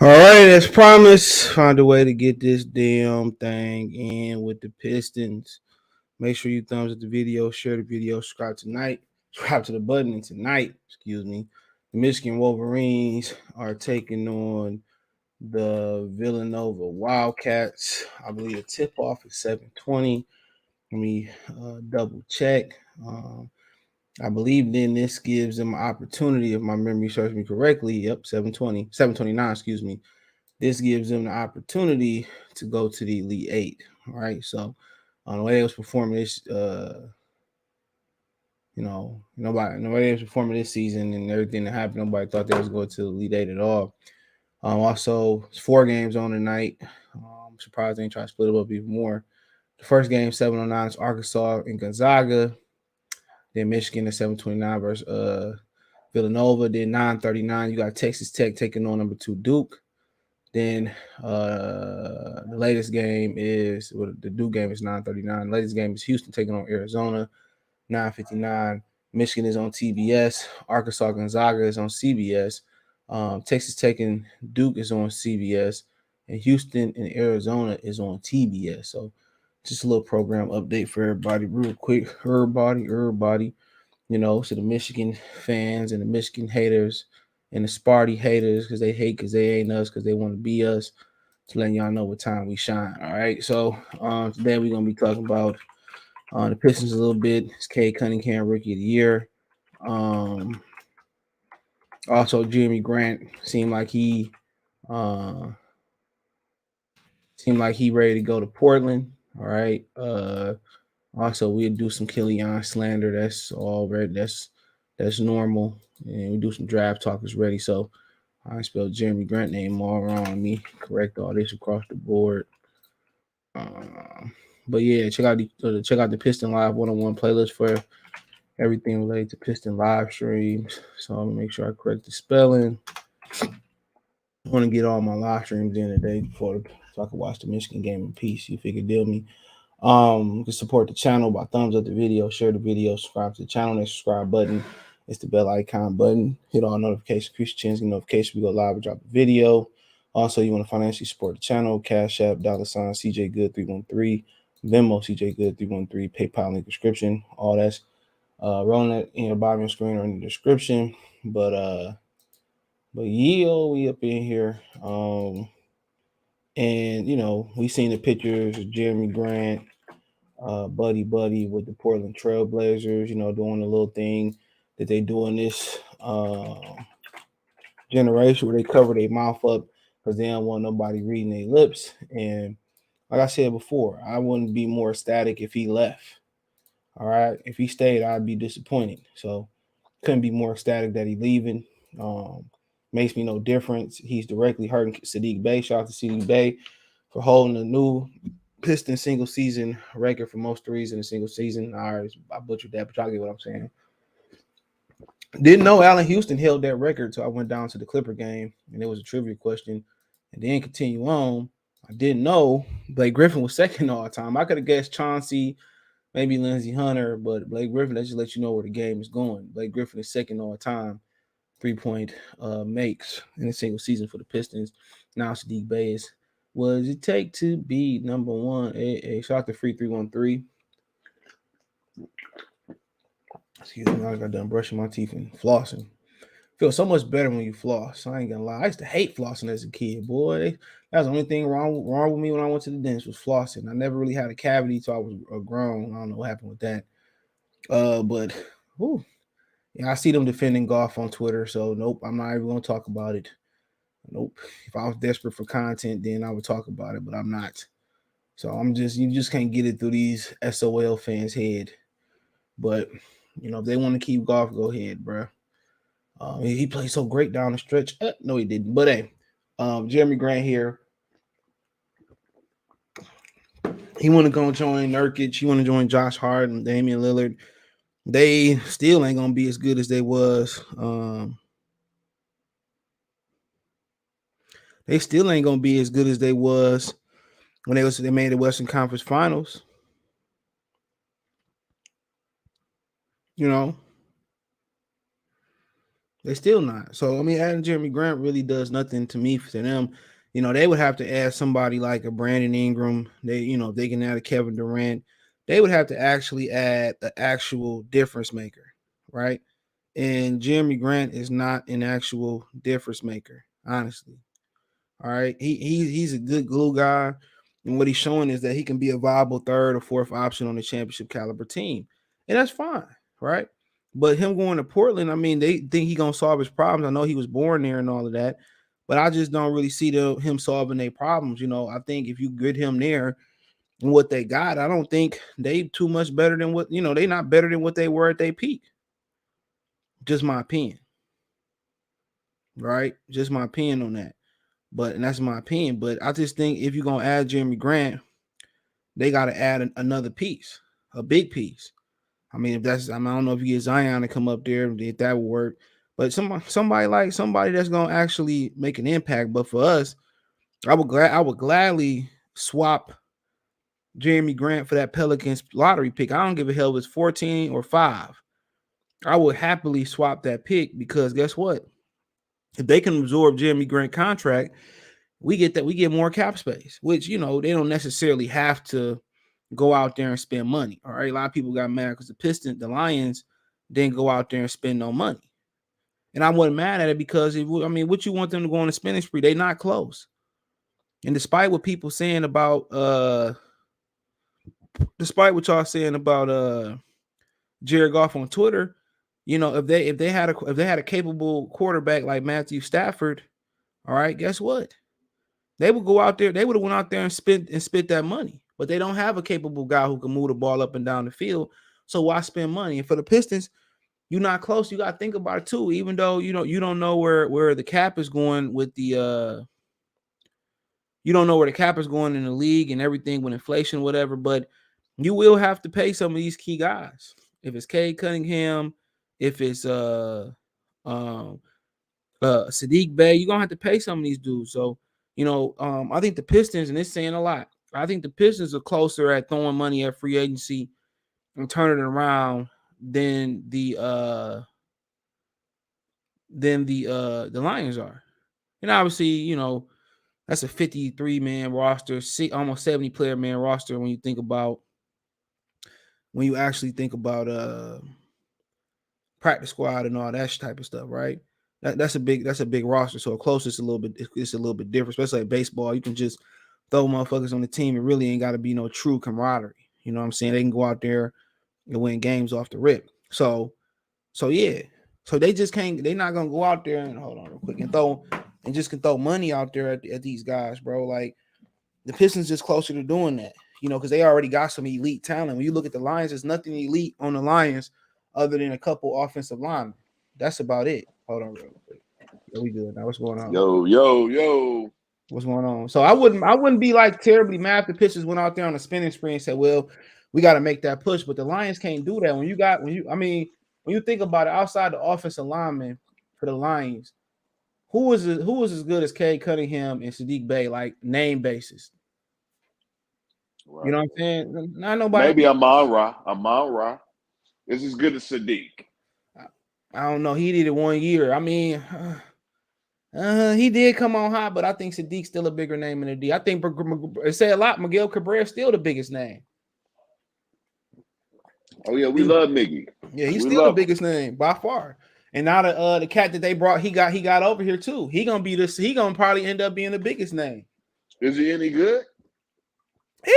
All right, as promised, find a way to get this damn thing in with the Pistons. Make sure you thumbs up the video, share the video, subscribe to the button. And tonight, the Michigan Wolverines are taking on the Villanova Wildcats. I believe the tip off is 7:20. Let me double check. I believe then this gives them an opportunity, if my memory serves me correctly. Yep, 7:20, 7:29. This gives them the opportunity to go to the Elite Eight. All right. So the way they was performing this, nobody was performing this season and everything that happened, nobody thought they was going to the Elite Eight at all. Also, it's 4 games on tonight. I'm surprised they ain't trying to split it up even more. The first game, 7:09, is Arkansas and Gonzaga. Then Michigan at 7:29 versus Villanova. Then 9:39, you got Texas Tech taking on number 2 Duke. Then the latest game is the Duke game is 9:39. The latest game is Houston taking on Arizona, 9:59. Michigan is on TBS. Arkansas Gonzaga is on CBS. Texas Tech and Duke is on CBS, and Houston and Arizona is on TBS. So just a little program update for everybody, real quick. Everybody. So the Michigan fans and the Michigan haters and the Sparty haters because they hate because they ain't us because they want to be us. To letting y'all know what time we shine. All right. So today we're gonna be talking about the Pistons a little bit. It's Cade Cunningham, Rookie of the Year. Also, Jerami Grant uh, seemed like he ready to go to Portland. All right. Also, we'll do some Killian slander. That's that's normal. And we do some draft talk is ready. So I spelled Jerami Grant name all wrong. Let me correct all this across the board. But yeah, check out the Piston Live 101 playlist for everything related to Piston live streams. So I'm gonna make sure I correct the spelling. I want to get all my live streams in today so I can watch the Michigan game in peace. You figure deal me. You can support the channel by thumbs up the video, share the video, subscribe to the channel. That subscribe button. It's the bell icon button. Hit all notifications, increase your chance, get notifications. We go live and drop a video. Also, you want to financially support the channel, Cash App, $ CJ Good 313, Venmo CJ Good 313, PayPal link description. All that's rolling it in the bottom of the screen or in the description. But yeah, we up in here. And we seen the pictures of Jerami Grant, buddy with the Portland Trailblazers, doing the little thing that they do in this generation where they cover their mouth up because they don't want nobody reading their lips. And like I said before, I wouldn't be more ecstatic if he left. All right. If he stayed, I'd be disappointed. So couldn't be more ecstatic that he leaving. Makes me no difference. He's directly hurting Sadiq Bey. Shout out to Sadiq Bey for holding a new Piston single season record for most threes in a single season. I butchered that, but y'all get what I'm saying. Didn't know Allen Houston held that record, so I went down to the Clipper game, and it was a trivia question. And then continue on. I didn't know Blake Griffin was second all time. I could have guessed Chauncey, maybe Lindsey Hunter, but Blake Griffin, that just lets you know where the game is going. Blake Griffin is second all time 3-point makes in a single season for the Pistons. Now Sadiq Bey is what does it take to be number one? Shout out to Free 313. Excuse me, I got done brushing my teeth and flossing. Feels so much better when you floss. I ain't gonna lie. I used to hate flossing as a kid, boy. That's the only thing wrong with me when I went to the dentist was flossing. I never really had a cavity till I was grown. I don't know what happened with that. But whew, yeah, I see them defending golf on Twitter, so nope, I'm not even gonna talk about it. Nope. If I was desperate for content, then I would talk about it, but I'm not. So you just can't get it through these SOL fans' head. But if they want to keep golf, go ahead, bro. He played so great down the stretch. No, he didn't. But hey, Jerami Grant here. He want to go join Nurkic. He want to join Josh Hart and Damian Lillard. They still ain't gonna be as good as they was. They still ain't gonna be as good as they was when they made the Western Conference Finals. You know, They're still not. So I mean, adding Jeremy Grant really does nothing to me for them. They would have to add somebody like a Brandon Ingram. If they can add a Kevin Durant, they would have to actually add an actual difference maker, right? And Jeremy Grant is not an actual difference maker, honestly. All right, he's a good glue guy, and what he's showing is that he can be a viable third or fourth option on a championship caliber team, and that's fine, right? But him going to Portland, I mean, they think he gonna solve his problems. I know he was born there and all of that, but I just don't really see him solving their problems. I think if you get him there and what they got, I don't think they too much better than what they not better than what they were at their peak. Just my opinion, right? Just my opinion on that. And that's my opinion. But I just think if you're gonna add Jeremy Grant, they got to add another piece, a big piece. I mean, I don't know if you get Zion to come up there, if that would work. But somebody that's gonna actually make an impact. But for us, I would gladly swap Jeremy Grant for that Pelicans lottery pick. I don't give a hell if it's 14 or 5. I would happily swap that pick because guess what? If they can absorb Jeremy Grant contract, we get more cap space, which they don't necessarily have to go out there and spend money. All right. A lot of people got mad because the Lions didn't go out there and spend no money. And I wasn't mad at it because what you want them to go on a spending spree? They're not close. And despite what people saying about despite what y'all saying about Jared Goff on Twitter, if they had a capable quarterback like Matthew Stafford, all right, guess what? They would go out there. They would have went out there and spit that money, but they don't have a capable guy who can move the ball up and down the field. So why spend money? And for the Pistons, you're not close. You got to think about it too. Even though you don't know where the cap is going with the you don't know where the cap is going in the league and everything with inflation, whatever. But you will have to pay some of these key guys. If it's Cade Cunningham, if it's Sadiq Bey, you're gonna have to pay some of these dudes. So, I think the Pistons, and it's saying a lot. I think the Pistons are closer at throwing money at free agency and turning it around than the Lions are. And obviously, that's a 53-man roster, almost 70-player man roster when you actually think about practice squad and all that type of stuff, right? That's a big roster. So close, it's a little bit different, especially like baseball. You can just throw motherfuckers on the team. It really ain't got to be no true camaraderie. You know what I'm saying? They can go out there and win games off the rip. So yeah. So they just can't. They're not gonna go out there and hold on real quick and throw money out there at these guys, bro. Like the Pistons just closer to doing that, because they already got some elite talent. When you look at the Lions, there's nothing elite on the Lions other than a couple offensive linemen. That's about it. Hold on real quick. Yeah, we good now. What's going on? Yo. What's going on? So I wouldn't be like terribly mad if the Pistons went out there on a spinning spree and said, well, we got to make that push. But the Lions can't do that. When you think about it, outside the offensive lineman for the Lions, who was as good as Cade Cunningham and Sadiq Bey, like name basis? Right. You know what I'm saying? Not nobody. Maybe Amon-Ra. It's as good as Sadiq. I don't know. He did it 1 year. I mean, he did come on hot, but I think Sadiq's still a bigger name in the D. I think it say a lot. Miguel Cabrera is still the biggest name. Oh yeah, we love Miggy. Yeah, he's still the biggest name by far. And now the cat that they brought, he got over here too. He gonna probably end up being the biggest name. Is he any good? Hell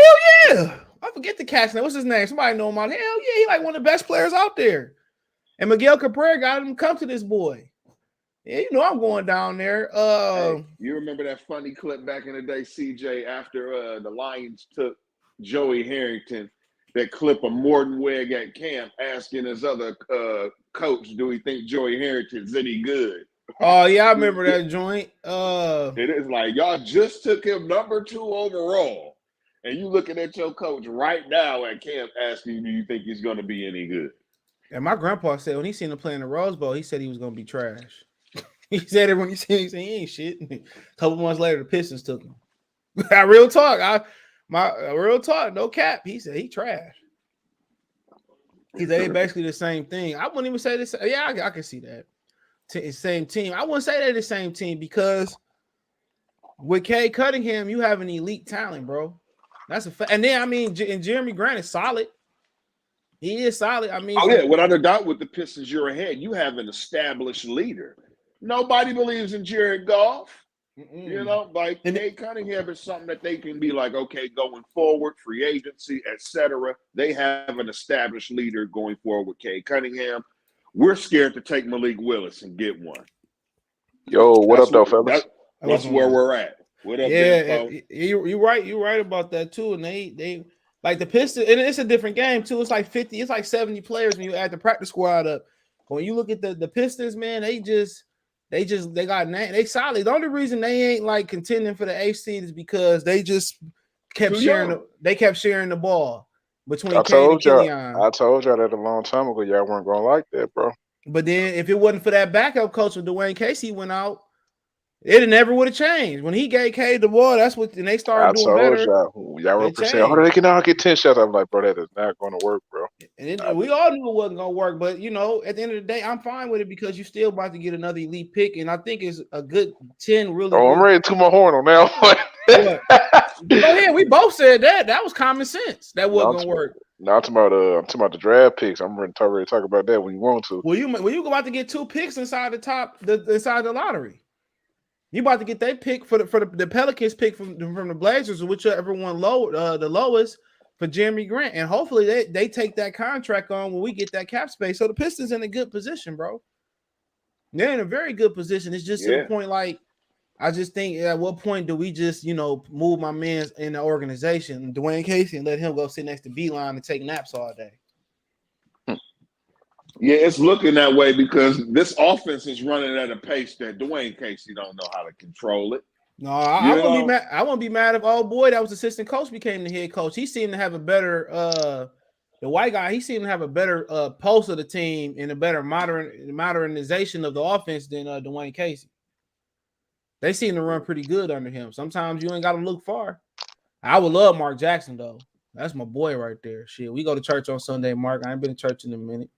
yeah! I forget the cat's name. What's his name? Somebody know him out. Hell yeah, he like one of the best players out there. And Miguel Cabrera got him to come to this boy. Yeah, I'm going down there. Hey, you remember that funny clip back in the day, CJ, after the Lions took Joey Harrington, that clip of Morton Wegg at camp asking his other coach, do he think Joey Harrington's any good? Oh, yeah, I remember that joint. It is like, y'all just took him number 2 overall, and you looking at your coach right now at camp asking, do you think he's going to be any good? And my grandpa said when he seen him playing the Rose Bowl, he said he was going to be trash. He said it when he said he ain't shit. A couple months later, the Pistons took him. Real talk. Real talk, no cap. He said he trash. He said basically the same thing. I wouldn't even say this. Yeah, I can see that. same team. I wouldn't say they're the same team because with Cade Cunningham, you have an elite talent, bro. That's a fact. And then and Jerami Grant is solid. He is solid. I mean, without a doubt, with the Pistons, you're ahead. You have an established leader. Nobody believes in Jared Goff. You know, like Cade Cunningham is something that they can be like, okay, going forward, free agency, etc. They have an established leader going forward with Cade Cunningham. We're scared to take Malik Willis and get one. Yo, what up, though, fellas? That's where we're at. What up, you're right. You're right about that too. And they like the Pistons, and it's a different game too. It's like 50, it's like 70 players when you add the practice squad up. But when you look at the Pistons, man, they solid. The only reason they ain't like contending for the eighth seed is because they just kept sharing the ball between Cade and Killian. I told y'all that a long time ago. Y'all weren't gonna like that, bro. But then if it wasn't for that backup coach when Dwayne Casey went out, it never would have changed. When he gave Cade the ball, that's what, and they started doing better. Y'all were saying, they can all get 10 shots. I'm like, bro, that is not going to work, bro. And we all knew it wasn't going to work. But, you know, at the end of the day, I'm fine with it because you're still about to get another elite pick. And I think it's a good 10 really. I'm ready to toot my horn on that one. Go ahead. We both said that. That was common sense. That wasn't going to work. No, I'm talking about the draft picks. I'm ready to talk about that when you want to. Well, you about to get 2 picks inside inside the lottery. You about to get that pick for the Pelicans pick from the Blazers, or whichever one the lowest for Jerami Grant, and hopefully they take that contract on when we get that cap space. So the Pistons in a good position, bro. They're in a very good position. It's just to the point, like I just think at what point do we just move my man's in the organization, Dwayne Casey, and let him go sit next to Beeline and take naps all day? Yeah, it's looking that way because this offense is running at a pace that Dwayne Casey don't know how to control it. No, I wouldn't be mad. I wouldn't be mad if that was assistant coach became the head coach. He seemed to have a better the white guy. He seemed to have a better pulse of the team and a better modernization of the offense than Dwayne Casey. They seem to run pretty good under him. Sometimes you ain't got to look far. I would love Mark Jackson though. That's my boy right there. Shit, we go to church on Sunday, Mark. I ain't been to church in a minute.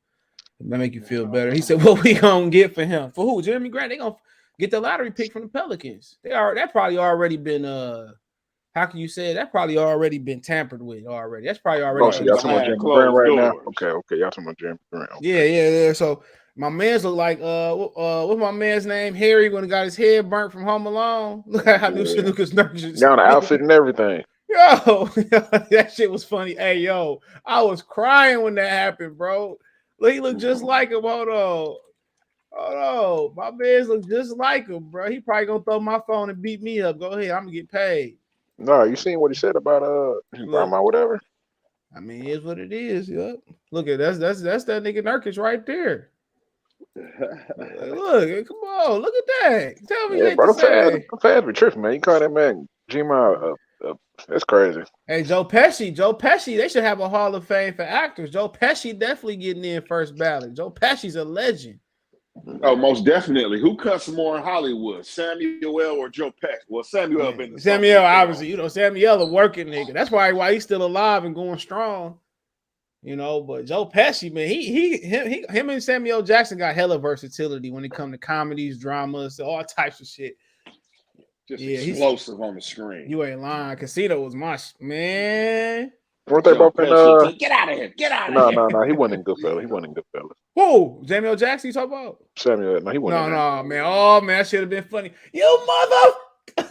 That make you feel better. He said, "What we gonna get for him? For who? Jerami Grant? They gonna get the lottery pick from the Pelicans. That probably already been how can you say it? That probably already been tampered with already. That's probably already. Oh, so y'all talking about Jerami Grant right now? Okay. Y'all talking about Jerami Grant? Okay. Yeah. So my man's look like what's my man's name? Harry when he got his head burnt from Home Alone. Look at how Lucas Nurkic down the outfit and everything. Yo, that shit was funny. Hey, yo, I was crying when that happened, bro. He looked just like him. Hold on. My man's look just like him, bro. He probably gonna throw my phone and beat me up. Go ahead, I'm gonna get paid. No, you seen what he said about his grandma, whatever? I mean, it's what it is. Yep. Look at that's that nigga Nurkic right there. Look, come on, look at that. Tell me, yeah, bro. I'm fast be tripping, man. You call that man G-Ma that's crazy. Hey, Joe Pesci, they should have a Hall of Fame for actors. Joe Pesci definitely getting in first ballot. Joe Pesci's a legend. Oh, most definitely. Who cuts more in Hollywood, Samuel or Joe Pesci? Well, Samuel been Samuel, obviously, Samuel a working nigga. That's probably why he's still alive and going strong. But Joe Pesci, man, him and Samuel Jackson got hella versatility when it come to comedies, dramas, all types of shit. Just explosive on the screen. You ain't lying. Casino was my man. Weren't they both in Get out of here. Get out of here. No. He wasn't in Goodfellas. Who? Samuel Jackson you talking about? Samuel. No, he wasn't. No, man. Oh, man, that should have been funny. You mother.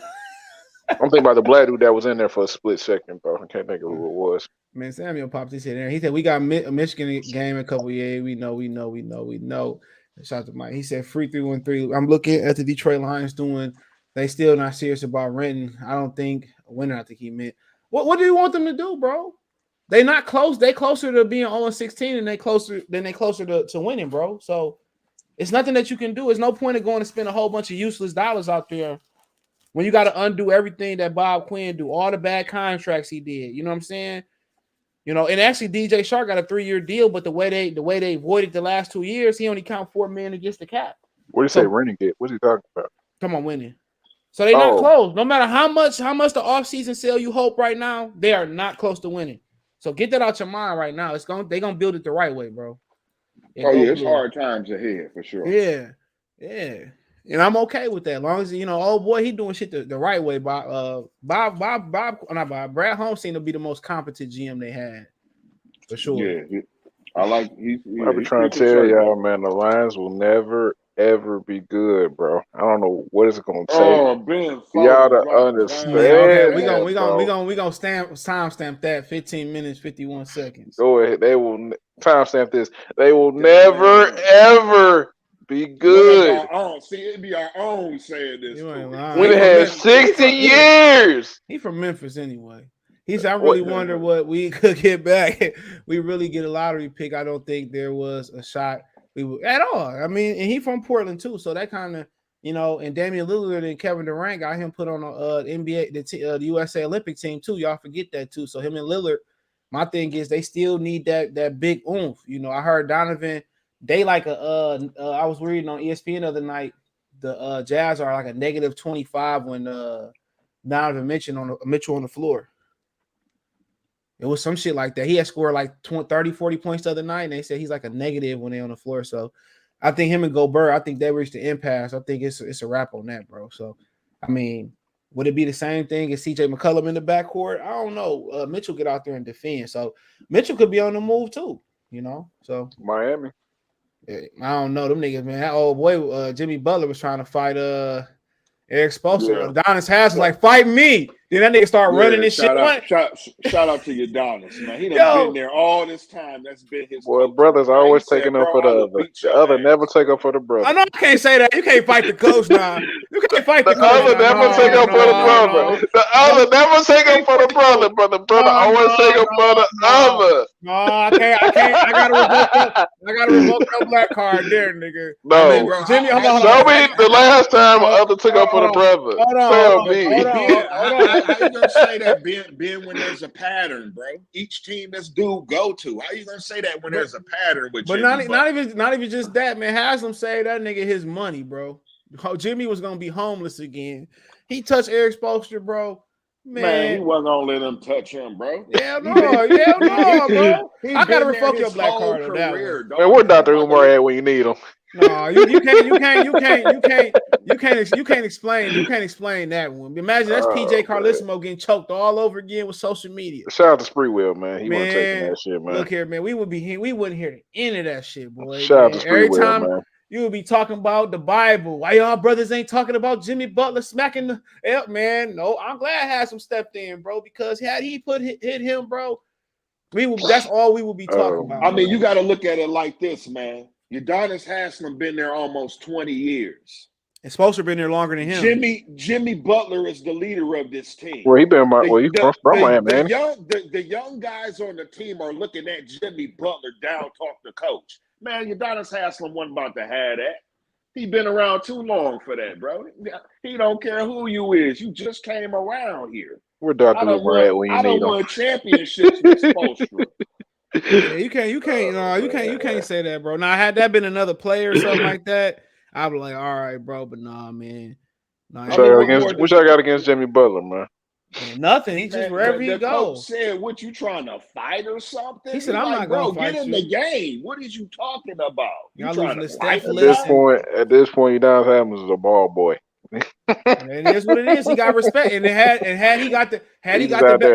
I'm thinking about the black dude that was in there for a split second, bro. I can't think of who it was. Man, Samuel popped his head in there. He said, we got a Michigan game in a couple of years. We know. Shout out to Mike. He said, free 313. I'm looking at the Detroit Lions doing. They still not serious about renting. I don't think winning. I think he meant. What do you want them to do, bro? They not close. They closer to being 0-16 and they closer to winning, bro. So it's nothing that you can do. There's no point in going to spend a whole bunch of useless dollars out there when you got to undo everything that Bob Quinn do, all the bad contracts he did. You know what I'm saying? And actually DJ Shark got a 3-year deal, but the way they voided the last 2 years, he only count $4 million against the cap. What do you say renting it? What's he talking about? Come on, winning. So they're not close. No matter how much the offseason sale you hope right now, they are not close to winning. So get that out your mind right now. They're gonna build it the right way, bro. It's hard times ahead for sure. Yeah. Yeah. And I'm okay with that. As long as old boy, he doing shit the right way. Brad Holmes seemed to be the most competent GM they had. For sure. Yeah, I like I be he trying keep to it tell straight, y'all, bro. man, the Lions will never ever be good, bro. I don't know what it's gonna take Oh, Ben for y'all Foley to dropped the Man, Lions okay, understand we bad. gonna that, we gonna we bro. gonna we gonna timestamp that 15 minutes 51 seconds. Go ahead. They will timestamp this. They will never Damn. ever be Whatever good. our own. See, it'd be our own saying this You ain't to it. lying. When He it from has Memphis. 60 years. He from Memphis anyway. He said, I What? really wonder what we could get back. We really get a lottery pick. I don't think there was a shot we would at all. I mean, and he from Portland too, so that kind of and Damian Lillard and Kevin Durant got him put on the NBA, the USA Olympic team too. Y'all forget that too. So him and Lillard, my thing is they still need that big oomph. I heard Donovan. They like I was reading on ESPN the other night. The Jazz are like a negative 25 when Donovan Mitchell on the floor. It was some shit like that. He had scored like 20, 30, 40 points the other night, and they said he's like a negative when they're on the floor. So I think him and Gobert, I think they reached the impasse. I think it's a wrap on that, bro. So, I mean, would it be the same thing as CJ McCollum in the backcourt? I don't know. Mitchell get out there and defend. So Mitchell could be on the move too, So Miami. I don't know. Them niggas, man. That old boy, Jimmy Butler was trying to fight Eric Spoelstra. Yeah. Adonis House was like, fight me. Then that nigga start running Yeah, this shit. shout out to Udonis, man. He done been Yo, there all this time. That's been his Boy, coach, brothers man. He always said, taking up bro, for the I will other. beat The your other ass. never take up for the I brother. know I can't say that. You can't fight the coach now. You can't fight The the coach other now. never take up for the brother. The other never take up for the brother, but the brother always take up for the other. No, I can't. I gotta revoke your black card there, nigga. I mean, No. bro, Jimmy, hold Show me the last time the other took up for the on. brother. Hold Tell on. but me. Ben, Hold on. how you gonna say that, Ben, when there's a pattern, bro? Each team this dude go to. How you gonna say that when there's a pattern with But Jimmy Butler? not even just that, man. Haslam say that nigga his money, bro. Jimmy was gonna be homeless again. He touched Eric Spoelstra, bro. Man, he Man, wasn't gonna let him touch him, bro. yeah, He been, no, bro. he I gotta been there revoke your his black whole card on that one. career, Man, dog. where He Dr. wasn't Umar at when you need him? No, you can't explain that one. Imagine that's PJ Carlissimo getting choked all over again with social media. Shout out to Spreewell, man. He wasn't taking Man, that shit, man. look here, man. We wouldn't hear the end of that shit, boy. Shout out Man. to Every Spreewell, time man. you would be talking about the Bible. Why y'all brothers ain't talking about Jimmy Butler smacking the hell, man? No, I'm glad Haslam stepped in, bro, because had he hit him, bro, that's all we would be talking about. I mean, you Bro. got to look at it like this, man. Udonis Haslam been there almost 20 years. And Spoelstra been there longer than him. Jimmy Butler is the leader of this team. Well, he from Miami, man. The young guys on the team are looking at Jimmy Butler down talk the coach. Man, Udonis Haslam wasn't about to have that. He been around too long for that, bro. He don't care who you is. You just came around here. Where Dr. Umar at when you need him? won championships with Spoelstra. Yeah, you can't say that, bro. Now, had that been another player or something like that, I'd be like, all right, bro. But nah, man. Nah, What y'all got against Jimmy Butler, man? Man, nothing. He just wherever he goes. Coach said, "What you trying to fight or something?" He said, "I'm not gonna fight get in the game. What is you talking about? You trying to fight?" At this point, Udonis Haslem is a ball boy. It is what it is. He got respect, and had he got the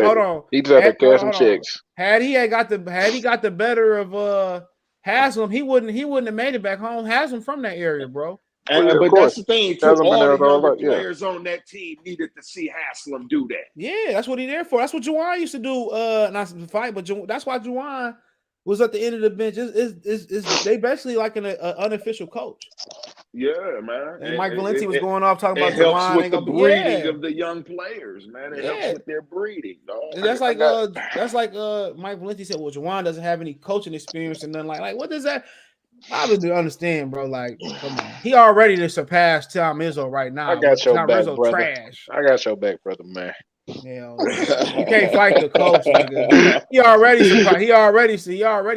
hold on. He just had to cash some checks. Had he got the better of Haslam, he wouldn't have made it back home. Haslam from that area, bro. But that's the thing, too. All the younger players on that team needed to see Haslam do that. Yeah, that's what he there for. That's what Juwan used to do. Not to fight, but that's why Juwan was at the end of the bench. They basically like an unofficial coach. Yeah, man. And Mike Valenti was going off talking about helps Juwan with the breeding of the young players, man. It helps with their breeding, dog. And that's like Mike Valenti said, well, Juwan doesn't have any coaching experience and nothing like what does that? I would understand, bro. Like, come on, he already to surpass Tom Izzo right now. I got your back, Izzo brother. Trash. I got your back, brother, man. Yeah, you can't fight the coach, nigga. He already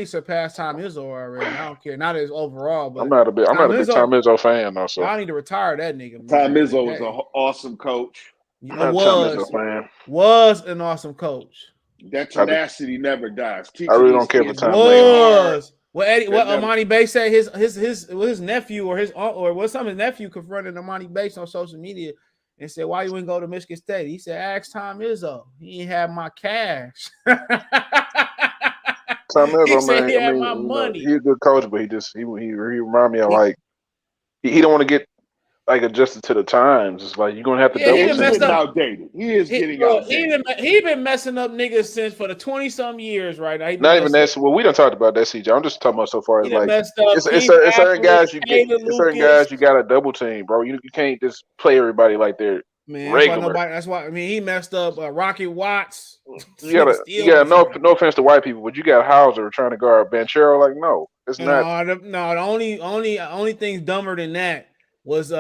surpassed Tom Izzo already. I don't care, not as overall, but I'm not a big Tom Izzo fan, though. So I need to retire that nigga. Man. Tom Izzo was an awesome coach. Was an awesome coach. That tenacity never dies. I really don't care for Tom. What Amani Bates said his nephew or his aunt or what some of his nephew confronted Amani Bates on social media and said, "Why you wouldn't go to Michigan State?" He said, "Ask Tom Izzo. He ain't have my cash." Tom Izzo, He said man, he had my money. He's a good coach, but he remind me of like he don't want to get like adjusted to the times. It's like you're gonna have to double he's getting outdated. He is getting outdated. He been messing up niggas since for the 20-some years right now. Not even that. Well, we done talked about that, CJ. I'm just talking about so far as like it's certain guys you got to double team, bro. You can't just play everybody like they're regular. That's why I mean he messed up Rocky Watts. You got no offense to white people, but you got Hauser trying to guard Banchero. Like no, it's not. No, the only things dumber than that was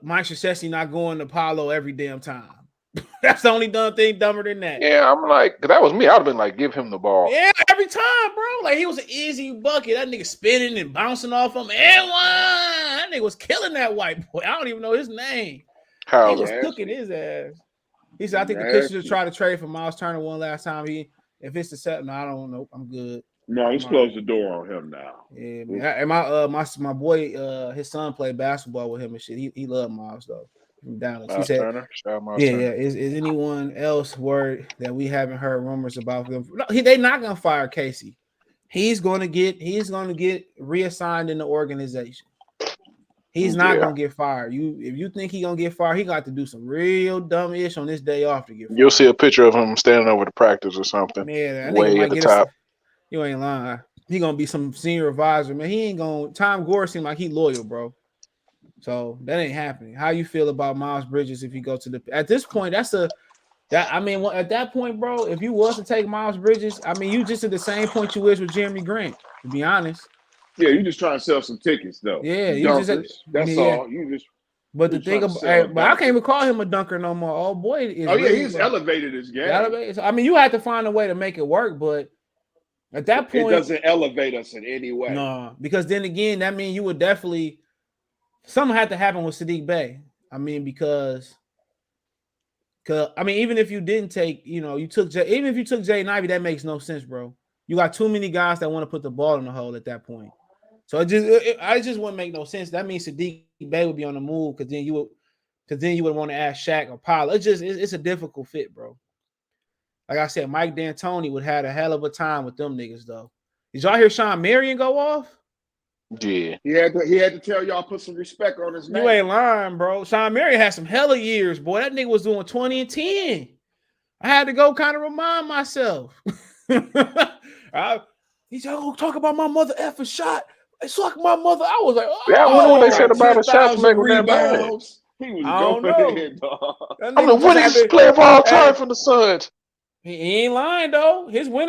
Mike Krzyzewski not going to Apollo every damn time. That's the only dumb thing dumber than that. Yeah, I'm like, that was me. I'd have been like, give him the ball. Yeah, every time, bro. Like he was an easy bucket. That nigga spinning and bouncing off him. And that nigga was killing that white boy. I don't even know his name. He was cooking his ass. He said, I think the Pistons should try to trade for Miles Turner one last time. If it's the set, no, I don't know. I'm good. No, he's closed the door on him now. Yeah, man. And my boy, his son played basketball with him and shit. He loved Miles though. From Dallas. He said, Turner. Is anyone else worried that we haven't heard rumors about them? No, they're not gonna fire Casey. He's gonna get reassigned in the organization. He's not gonna get fired. If you think he's gonna get fired, he got to do some real dumb ish on this day off to get fired. You'll see a picture of him standing over the practice or something. Yeah, way at the top. You ain't lying. He gonna be some senior advisor, man. He ain't gonna. Tom Gore seemed like he loyal, bro. So that ain't happening. How you feel about Miles Bridges if you go to at this point? At that point, bro, if you was to take Miles Bridges, I mean, you just at the same point you was with Jeremy Grant, to be honest. Yeah, you just trying to sell some tickets, though. Yeah, that's all. You just. But the thing about, but I can't even call him a dunker no more. Oh boy, he's elevated his game. So, I mean, you have to find a way to make it work, but at that point, it doesn't elevate us in any way. No, because then again, that means you would definitely. Something had to happen with Sadiq Bey. I mean, because even if you didn't take, even if you took Jay Ivey, that makes no sense, bro. You got too many guys that want to put the ball in the hole at that point. So I just wouldn't make no sense. That means Sadiq Bey would be on the move because then you would want to ask Shaq or Paolo. It's a difficult fit, bro. Like I said, Mike D'Antoni would have a hell of a time with them niggas, though. Did y'all hear Sean Marion go off? Yeah. He had to tell y'all put some respect on his name. You ain't lying, bro. Sean Marion had some hella years, boy. That nigga was doing 20 and 10. I had to go kind of remind myself. He said, "Oh, talk about my mother effing shot. Suck my mother." I was like, "Oh, yeah, I wonder what they said about the shots making that bad." He was going in, dog. I'm the winningest player of all time from the Suns. He ain't lying though. His win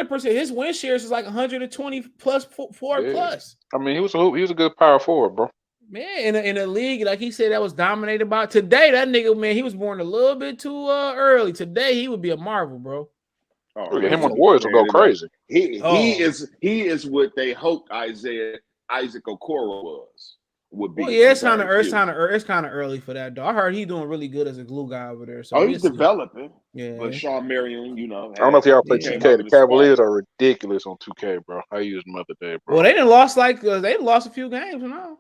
shares is like 120 plus 4 plus. I mean, he was a good power forward, bro. Man, in a league like he said that was dominated by today. That nigga, man, he was born a little bit too early. Today he would be a marvel, bro. Oh, him on the Warriors will go crazy. He is what they hoped Isaac Okoro would be. Well, yeah, it's kind of early for that, though. I heard he's doing really good as a glue guy over there. So he's developing. Yeah, but Sean Marion, I don't know if y'all play 2K. The Cavaliers are ridiculous on 2K, bro. I used them other day, bro. Well, they didn't lost a few games, now.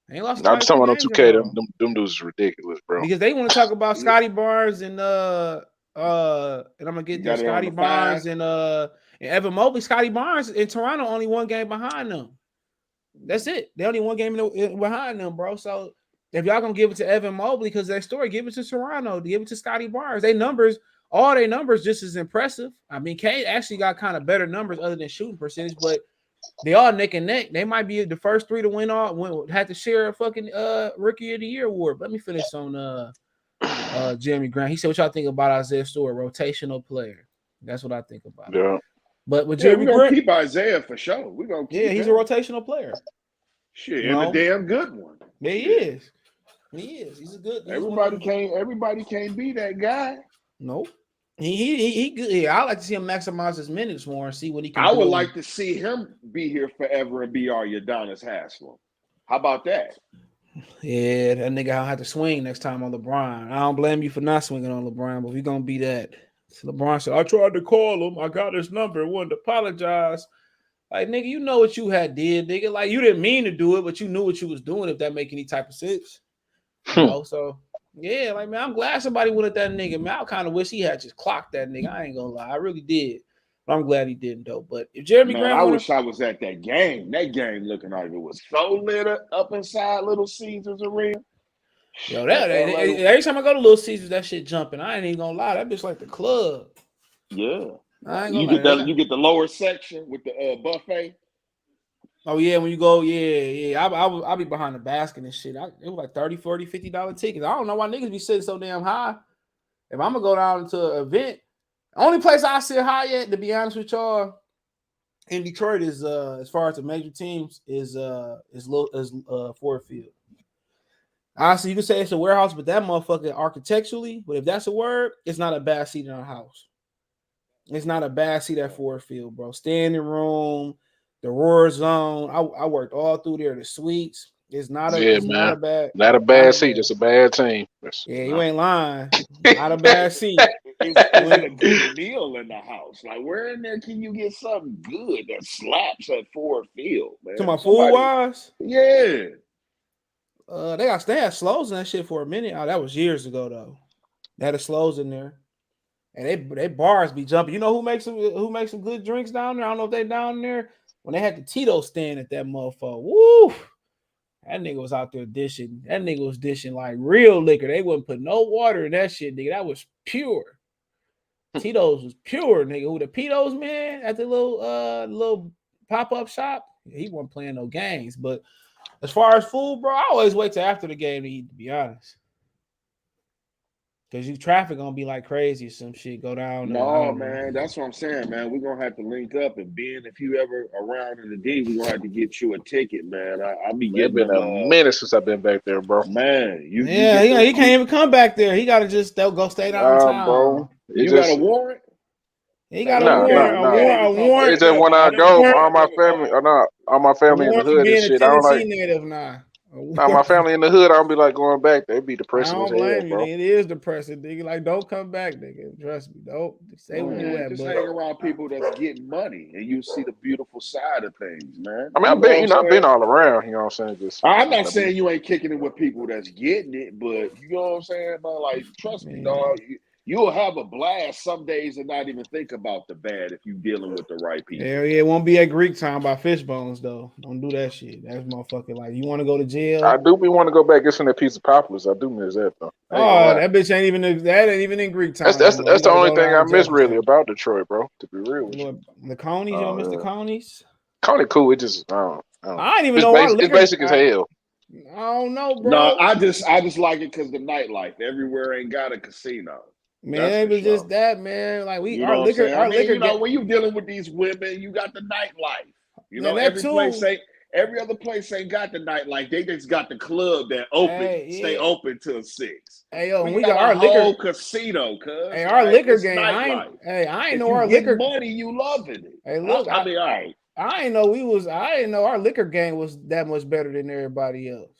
They lost. I'm just talking about on 2K. Them dudes is ridiculous, bro. Because they want to talk about Scotty Barnes and I'm gonna get there. Scotty Barnes and Evan Mobley. Scotty Barnes in Toronto only one game behind them. That's it. They only one game behind them, bro. So if y'all gonna give it to Evan Mobley because their story, give it to Toronto. Give it to Scotty Barnes. All their numbers just as impressive. I mean, Cade actually got kind of better numbers other than shooting percentage, but they all neck and neck. They might be the first three to had to share a fucking Rookie of the Year award. Let me finish on Jeremy Grant. He said, "What y'all think about Isaiah Stewart, rotational player?" That's what I think about. Yeah. But with Jeremy Grant, keep Isaiah for sure. We're gonna keep he's a rotational player. Shit, and a damn good one. Yeah, he is. He is. He's a good. Everybody can't be that guy. Nope. He good. Yeah, I like to see him maximize his minutes more and see what he can do. I would like to see him be here forever and be our Udonis Haslem. How about that? Yeah, that nigga I'll have to swing next time on LeBron. I don't blame you for not swinging on LeBron, but we're gonna be that. So LeBron said, "I tried to call him. I got his number. Wanted to apologize. Like, nigga, you know what you had did, nigga. Like, you didn't mean to do it, but you knew what you was doing, if that make any type of sense. You know, so yeah, like, man, I'm glad somebody went at that nigga, man. I kind of wish he had just clocked that nigga. I ain't gonna lie. I really did. But I'm glad he didn't, though. But if Jeremy Man, Grant I wanna, wish I was at that game. That game looking like it was so lit up inside Little Caesars Arena. yo, that every time I go to Little Caesars, that shit jumping. I ain't even gonna lie. That bitch like the club. Yeah. I ain't You gonna get lie. that. You get the lower section with the buffet. Oh yeah, when you go, yeah. I'll be behind the basket and shit. It was like $30, $40, $50 tickets. I don't know why niggas be sitting so damn high. If I'm gonna go down to an event, the only place I sit high at, to be honest with y'all, in Detroit is as far as the major teams is Ford Field. Honestly, you can say it's a warehouse, but that motherfucker architecturally, but if that's a word, it's not a bad seat in our house. It's not a bad seat at Ford Field, bro. Standing room, the roar zone. I worked all through there. The suites. It's not a bad. Not a bad seat. It's a bad team. Yeah, you ain't lying. Not a bad seat. Is it a good meal in the house? Like, where in there can you get something good that slaps at Ford Field, man? To my food wise, yeah. They had slows in that shit for a minute. Oh, that was years ago though. They had the slows in there, and they bars be jumping. You know who makes some good drinks down there? I don't know if they down there. When they had the Tito stand at that motherfucker, woo! That nigga was out there dishing. That nigga was dishing like real liquor. They wouldn't put no water in that shit, nigga. That was pure. Tito's was pure, nigga. Who the Pitos, man, at the little pop-up shop, he wasn't playing no games. But as far as food, bro, I always wait till after the game to eat, to be honest. Because traffic gonna be like crazy or some shit. Go down. No, man, that's what I'm saying, man. We're gonna have to link up, and Ben, if you ever around in the D, we're gonna have to get you a ticket, man. I'll be getting It's been a minute since I've been back there, bro. Man, he can't even come back there. He gotta go stay downtown, bro. You got a warrant? He got a warrant. It's just when I go, all my family in the hood and shit. I don't like native now. My family in the hood, I'll be like going back. They'd be depressing as hell, bro. It is depressing, nigga. Like, don't come back, nigga. Trust me. Don't stay where you at, just buddy. hang around people that's getting money, and you see the beautiful side of things, man. I mean, I've been all around. You know what I'm saying? I'm not saying you ain't kicking it with people that's getting it, but you know what I'm saying, man. Like, trust me, dog. You'll have a blast some days and not even think about the bad if you're dealing with the right people. Hell yeah, it won't be at Greek time by fish bones, though. Don't do that shit. That's motherfucking like, you want to go to jail? I do want to go back get some of that piece of Populous. I do miss that, though. That bitch ain't even in Greek time. That's the only thing I miss really about Detroit, bro, to be real with you. The Conies, you don't miss the Conies? Coney cool. It just, I ain't even know it's basic as hell. I don't know, bro. No, I just like it because the nightlife everywhere ain't got a casino. Man, it was just that, man. Like our liquor. You know, when you dealing with these women, you got the nightlife. You know, every other place ain't got the nightlife. They just got the club that stay open till 6. Hey, yo, we got our whole casino, cuz. Hey, our liquor game. I ain't know our liquor money. You loving it. Hey, look, I mean, all right. I didn't know our liquor game was that much better than everybody else.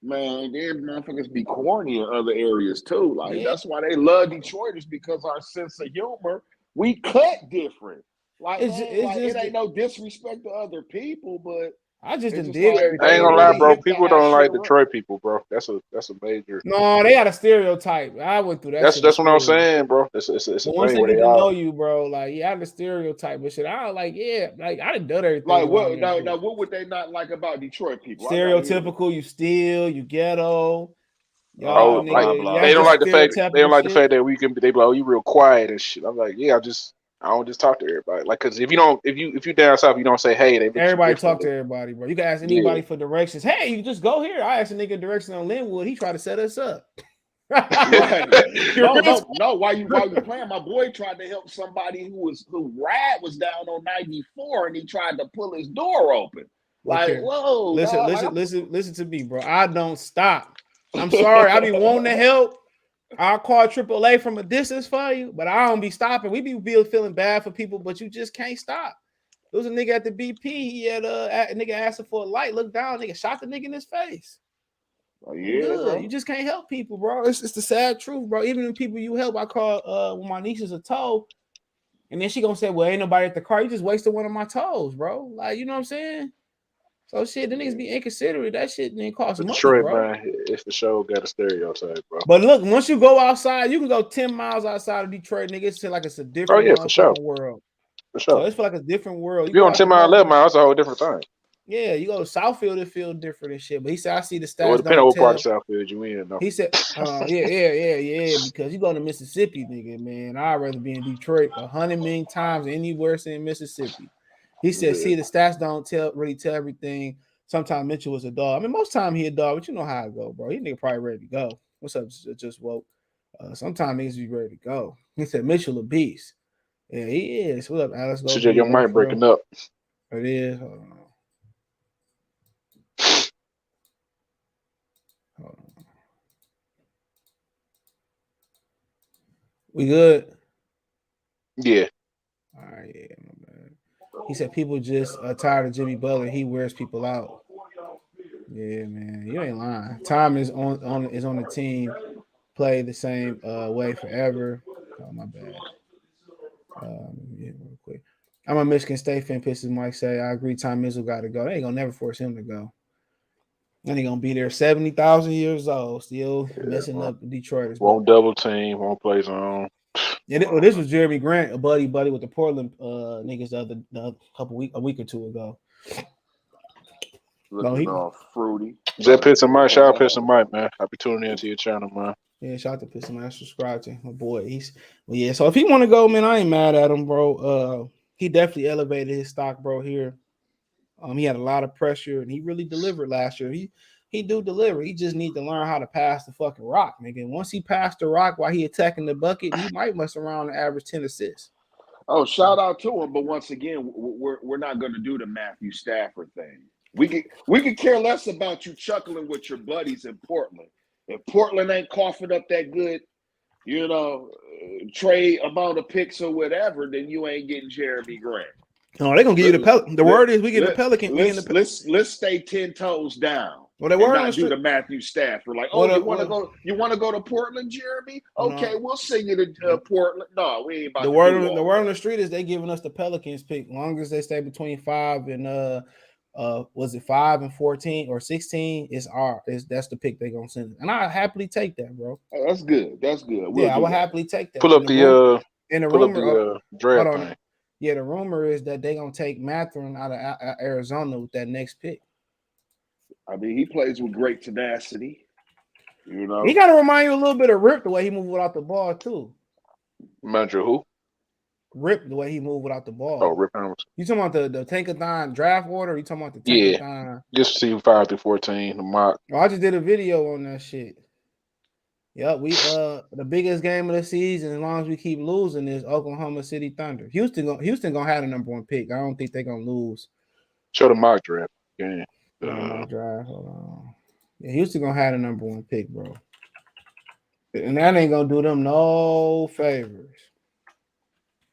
Man, them motherfuckers be corny in other areas too. Like that's why they love Detroiters, because our sense of humor, we cut different. Like, it ain't no disrespect to other people, but I just didn't dig it. I ain't gonna lie, bro. People don't like Detroit people, bro. That's a major. No, they got a stereotype. I went through that. That's what I'm saying, bro. It's a once they get to know you, bro, like I have the stereotype, but shit, I don't like. Yeah, like I done everything. Like what? Now, what would they not like about Detroit people? Stereotypical. You steal. You ghetto. They don't like the fact. They don't like the fact that we can. They be like, oh, you real quiet and shit. I'm like, yeah, I don't just talk to everybody. Like, cause if you down south, you don't say hey. Everybody talk to everybody, bro. You can ask anybody for directions. Hey, you just go here. I asked a nigga direction on Linwood. He tried to set us up. Right. No. Why you playing? My boy tried to help somebody who Rad was down on 94 and he tried to pull his door open. Like, whoa. Listen to me, bro. I don't stop. I'm sorry. I be wanting to help. I'll call AAA from a distance for you, but I don't be stopping. We be feeling bad for people, but you just can't stop. There was a nigga at the BP. He had a nigga asking for a light. Look down, nigga shot the nigga in his face. Oh yeah, bro. You just can't help people, bro. It's the sad truth, bro. Even the people you help, I call when my nieces are told. And then she gonna say, well, ain't nobody at the car. You just wasted one of my toes, bro. Like, you know what I'm saying? So shit, the niggas be inconsiderate. That shit didn't cost money, Detroit, bro. man, it's the show got a stereotype, bro. But look, once you go outside, you can go 10 miles outside of Detroit, nigga. It's like it's a different motherfucking world. For sure. So it's like a different world. You on 10 mile, 11 miles, it's a whole different thing. Yeah, you go to Southfield, it feels different and shit. But he said, I see the stats. Well, depending on what part of Southfield you in, though. He said, yeah, because you go to Mississippi, nigga, man. I'd rather be in Detroit 100 million times anywhere in Mississippi. He said, see, the stats don't really tell everything. Sometimes Mitchell was a dog. I mean, most time he a dog, but you know how it go, bro. He nigga probably ready to go. What's up? Just woke. Sometimes niggas be ready to go. He said, Mitchell a beast. Yeah, he is. What up, Alex? So your mic breaking up. It is. Hold on. We good? Yeah. All right, yeah, my man. He said people just are tired of Jimmy Butler. He wears people out. Yeah, man, you ain't lying. Time is on the team. Play the same way forever. Oh, my bad. Yeah, real quick. I'm a Michigan State fan. Pistons Mike say I agree. Tom Izzo got to go. They ain't gonna never force him to go. And he gonna be there 70,000 years old, still messing up Detroit. Won't double team, won't play zone. Yeah, this was Jeremy Grant, a buddy with the Portland niggas a week or two ago. Looking all fruity. Is that Piston Mike? Shout out Piston Mike, man. I'll be tuning into your channel, man. Yeah, shout out to Piston Mike. Subscribe to my boy. So if he want to go, man, I ain't mad at him, bro. He definitely elevated his stock, bro. Here, he had a lot of pressure, and he really delivered last year. He do deliver. He just need to learn how to pass the fucking rock, nigga. And once he passed the rock while he attacking the bucket, he might mess around and average 10 assists. Oh, shout out to him. But once again, we're not going to do the Matthew Stafford thing. We could care less about you chuckling with your buddies in Portland. If Portland ain't coughing up that good, trade amount of picks or whatever, then you ain't getting Jerami Grant. No, they're gonna give you the Pelican. The word is we get the Pelican. Let's stay 10 toes down. Well, they were not do the Matthew Stafford. Like, you want to go to Portland, Jeremy? Okay, we'll send you to Portland. No, we ain't about the word. The word on the street is they giving us the Pelicans pick. Long as they stay between 5 and was it 5 and 14 or 16? That's the pick they gonna send. And I happily take that, bro. Oh, that's good. I would happily take that. Pull up the draft thing. Yeah, the rumor is that they're going to take Mathurin out of Arizona with that next pick. I mean, he plays with great tenacity. He got to remind you a little bit of Rip, the way he moved without the ball, too. Imagine who? Rip, the way he moved without the ball. Oh, Rip Hamilton. You talking about the Tankathon draft order? Or you talking about the Tankathon? Yeah, just see 5 through 14, the mock. Oh, I just did a video on that shit. Yep, we the biggest game of the season, as long as we keep losing, is Oklahoma City Thunder. Houston gonna have the number 1 pick. I don't think they're gonna lose. Show the mock draft. Yeah. Mock draft. Hold on. Yeah, Houston gonna have the number 1 pick, bro. And that ain't gonna do them no favors.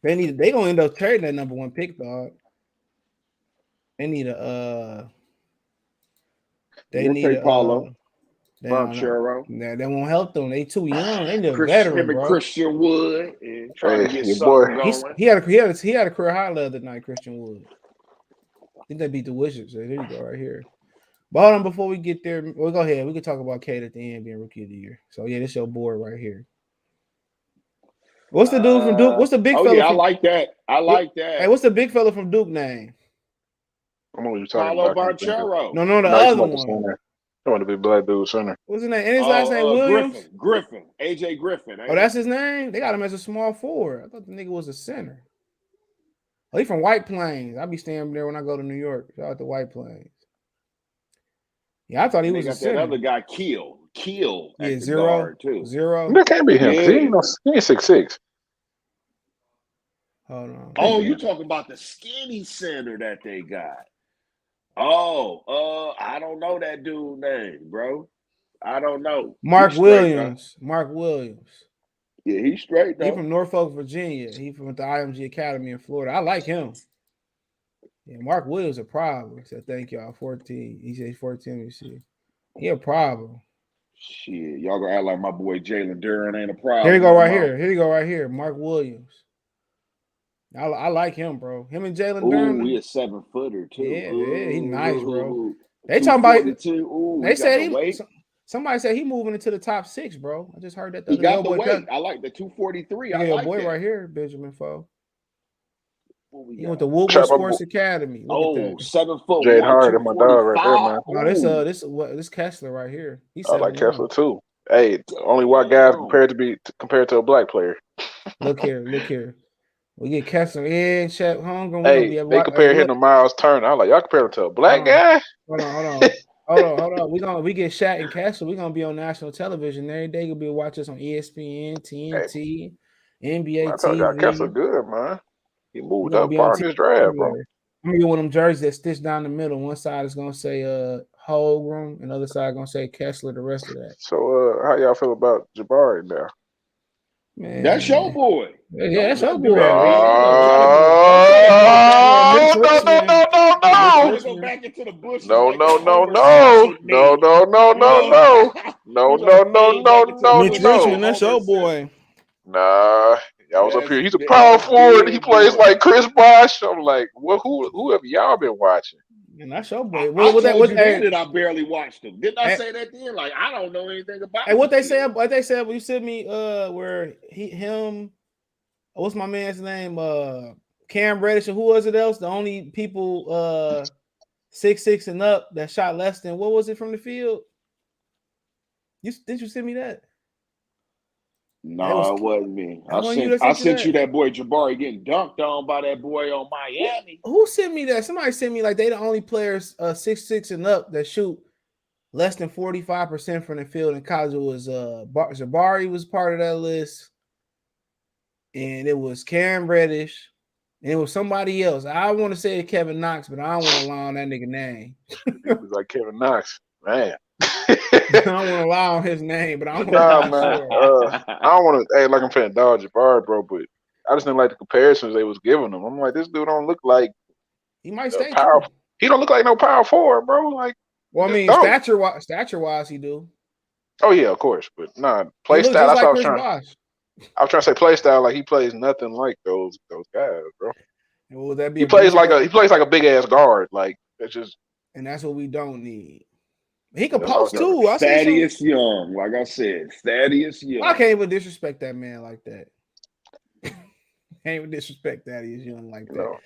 They gonna end up trading that number 1 pick, dog. They need a Paulo. They won't help them. They too young. They just veteran, bro. Christian Wood and trying to get something going. He had a career high the other night. Christian Wood. I think they beat the Wizards. So there you go, right here. But hold on, before we get there, we'll go ahead. We can talk about Cade at the end being Rookie of the Year. So yeah, this is your board right here. What's the dude from Duke? What's the big fella? Yeah, I like that. Hey, what's the big fella from Duke name? I don't know what you're talking Paulo about. Banchero. No, the other one. I want to be black dude center. What's his name? And his last name Williams? Griffin. AJ Griffin. Oh, that's his name? They got him as a small forward. I thought the nigga was a center. Oh, he from White Plains. I be staying there when I go to New York. Shout out to White Plains. Yeah, I thought he was a center. That other guy, Keel. Yeah, Zero. That can't be him. Yeah. He ain't 6'6". Hold on. Oh, you talking about the skinny center that they got. Oh, I don't know that dude's name, bro. I don't know. Mark Williams. Yeah, he's straight, though. He's from Norfolk, Virginia. He's from the IMG Academy in Florida. I like him. Yeah, Mark Williams a problem. He said, thank y'all. 14. He said 14. Let me see. He a problem. Shit, y'all gonna act like my boy Jalen Duren ain't a problem. Here you go right here. Mark Williams. I like him, bro. Him and Jalen Ooh, Durham. he a 7-footer too. Yeah, he nice, bro. Ooh, They talking about. Ooh, They said he. weight. Somebody said he moving into the top 6, bro. I just heard that. He got the weight. I like the 243. Yeah, I like boy that. right here, Benjamin Foe. He went to Woodward Woodward Sports Academy. Look at that. 7 foot. Jade Hart, my dog right there, man. No, this Kessler right here. He's I like Kessler too. Hey, only white guys compared to a black player. Look here. We get Kessler in, Shaq Holmgren. Hey, they compare him to Miles Turner. I'm like, y'all compare him to a black guy? Hold on. We get Shaq and Kessler. We're gonna be on national television every day. You'll be watching us on ESPN, TNT, NBA I told y'all TV. Kessler good, man. He moved up far in his draft, bro. I'm gonna get one of them jerseys that stitched down the middle. One side is gonna say Holmgren, and the other side gonna say Kessler. The rest of that. So how y'all feel about Jabari now? Man, that's your boy. Yeah, that's your boy. Go back into the bush. No. Mitch Richmond, that's your boy. Nah, y'all was up here. He's a power forward. He plays like Chris Bosh. I'm like, well, who have y'all been watching? And that's your boy. I barely watched him. Didn't I say that then? Like, I don't know anything about. Hey, what they said when you sent me where what's my man's name? Cam Reddish, and who was it else? The only people 6'6" and up that shot less than what was it from the field? Did you send me that? No, it wasn't me. I sent you that boy Jabari getting dunked on by that boy on Miami. Who sent me that? Somebody sent me like they the only players 6'6" and up that shoot less than 45% from the field in college. It was Jabari was part of that list, and it was Cam Reddish, and it was somebody else. I want to say Kevin Knox, but I don't want to lie on that nigga name. It was like Kevin Knox, man. I don't want to lie on his name, but I don't want to. Hey, like I'm saying, dog Jabari, bro, but I just didn't like the comparisons they was giving him. I'm like, this dude don't look like he might stay powerful. He don't look like no power forward, bro. Like, well, I mean, stature wise, he do. Oh yeah, of course, but nah, play style. That's what I was trying. I was trying to say play style. Like he plays nothing like those guys, bro. And would that be? He plays like a big ass guard. Like it's just. And that's what we don't need. He can post too. Thaddeus Young, like I said, Thaddeus Young. I can't even disrespect that man like that. Can't even disrespect Thaddeus Young like that. No.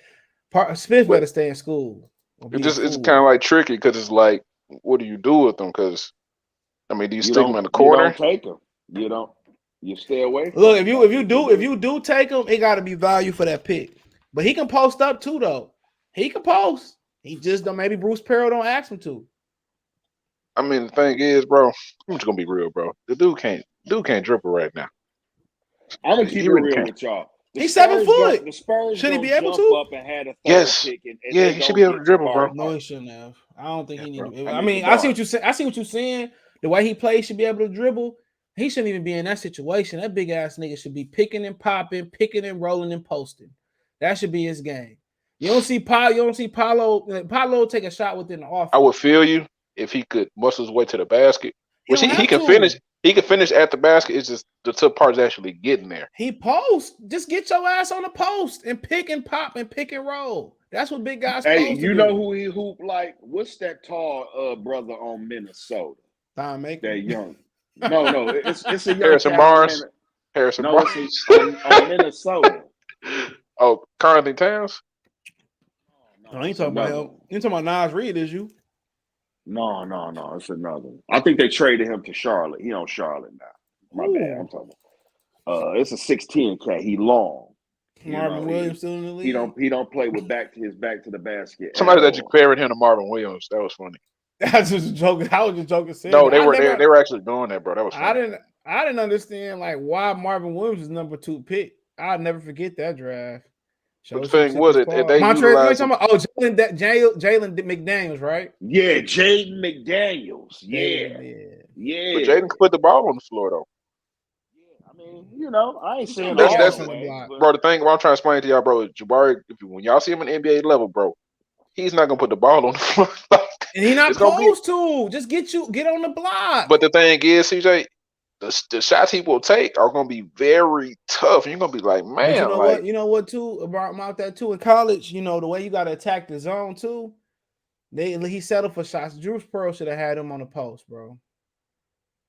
Smith better stay in school. It's kind of like tricky because it's like, what do you do with them? Because I mean, do you stick them in the corner? You don't take them. You don't. You stay away. Look, if you do take him, it got to be value for that pick. But he can post up too, though. He can post. He just don't. Maybe Bruce Pearl don't ask him to. I mean, the thing is, bro, I'm just gonna be real, bro. The dude can't dribble right now. I'm gonna keep it real with y'all. He's 7 foot. The Spurs should he be able to? Up and had a pick and he should be able to dribble, bro. No, he shouldn't have. I don't think he needs. I mean, I see what you're saying. The way he plays should be able to dribble. He shouldn't even be in that situation. That big ass nigga should be picking and popping, picking and rolling and posting. That should be his game. You don't see Paolo. Paolo take a shot within the offense. I would feel you if he could muscle his way to the basket, which he can finish. He can finish at the basket. It's just the tough part is actually getting there. He posts. Just get your ass on the post and pick and pop and pick and roll. That's what big guys. Hey, you know who he hoop like? What's that tall brother on Minnesota? Tom Maker. That young. No, it's a young Harrison Barnes. Harrison Barnes. It's on Minnesota. Oh, Carlton Towns. No, you talking about him. You talking about Nas Reed? Is you? No, it's another one. I think they traded him to Charlotte. He on Charlotte now. My bad. I'm talking about. It's a 6'10" cat. He long. Marvin Williams still in the league. He don't play with his back to the basket. Somebody that you compared him to Marvin Williams. That was funny. That's just joking. I was just joking. No, they were actually doing that, bro. That was funny. I didn't understand like why Marvin Williams is number 2 pick. I'll never forget that draft. But the thing was it they utilized Jalen McDaniels, right? Yeah, Jaden McDaniels. Yeah. But Jaden could put the ball on the floor though. Yeah, I mean, I ain't saying that's bro. The thing what I'm trying to explain to y'all, bro, is Jabari. When y'all see him in the NBA level, bro, he's not gonna put the ball on the floor. And he's not supposed to. Just get on the block. But the thing is, CJ, the shots he will take are going to be very tough. You're going to be like, man, but you know like, what? You know what too about that too in college. You know the way you got to attack the zone too. He settled for shots. Drew Pearl should have had him on the post, bro.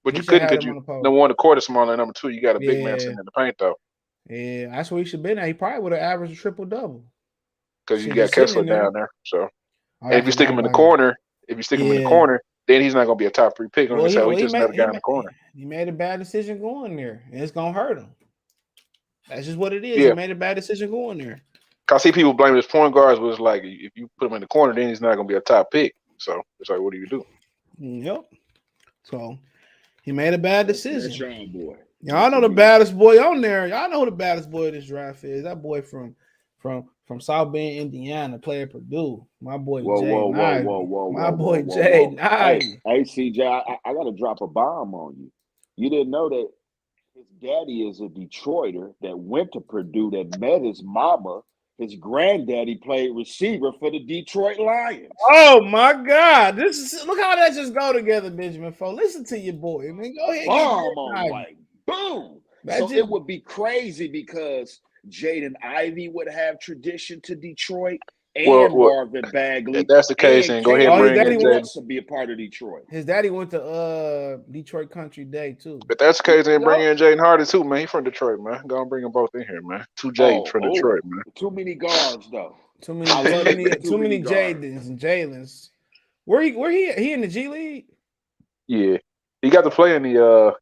But you couldn't because you number one, the court is smaller. Number two, you got a big man sitting in the paint though. Yeah, that's where he should have been at. He probably would have averaged a triple double. Because you got Kessler down there. So, and if you stick him in the corner, then he's not going to be a top 3 pick. He just another guy in the corner. He made a bad decision going there, and it's going to hurt him. That's just what it is. Yeah. He made a bad decision going there. I see people blaming his point guards was like, if you put him in the corner, then he's not going to be a top pick. So it's like, what do you do? Yep. So he made a bad decision. That's your boy. Y'all know the baddest boy on there. Y'all know who the baddest boy of this draft is. That boy from South Bend, Indiana, playing Purdue. My boy Whoa. My boy Jade. Hey, CJ, I got to drop a bomb on you. You didn't know that his daddy is a Detroiter that went to Purdue, that met his mama. His granddaddy played receiver for the Detroit Lions. Oh my God! Look how that just go together, Benjamin Fo. Listen to your boy, man. Go ahead. Bomb on like boom. So it would be crazy because Jaden Ivey would have tradition to Detroit and Marvin Bagley. If that's the case, then go ahead and bring in Jaden. To be a part of Detroit. His daddy went to Detroit Country Day too. But that's the case, then bring in Jaden Hardy too, man. He's from Detroit, man. Go and bring them both in here, man. 2 Jadens from Detroit, man. Too many guards though. Too many Jadens and Jalen's. Where he in the G League? Yeah, he got to play in the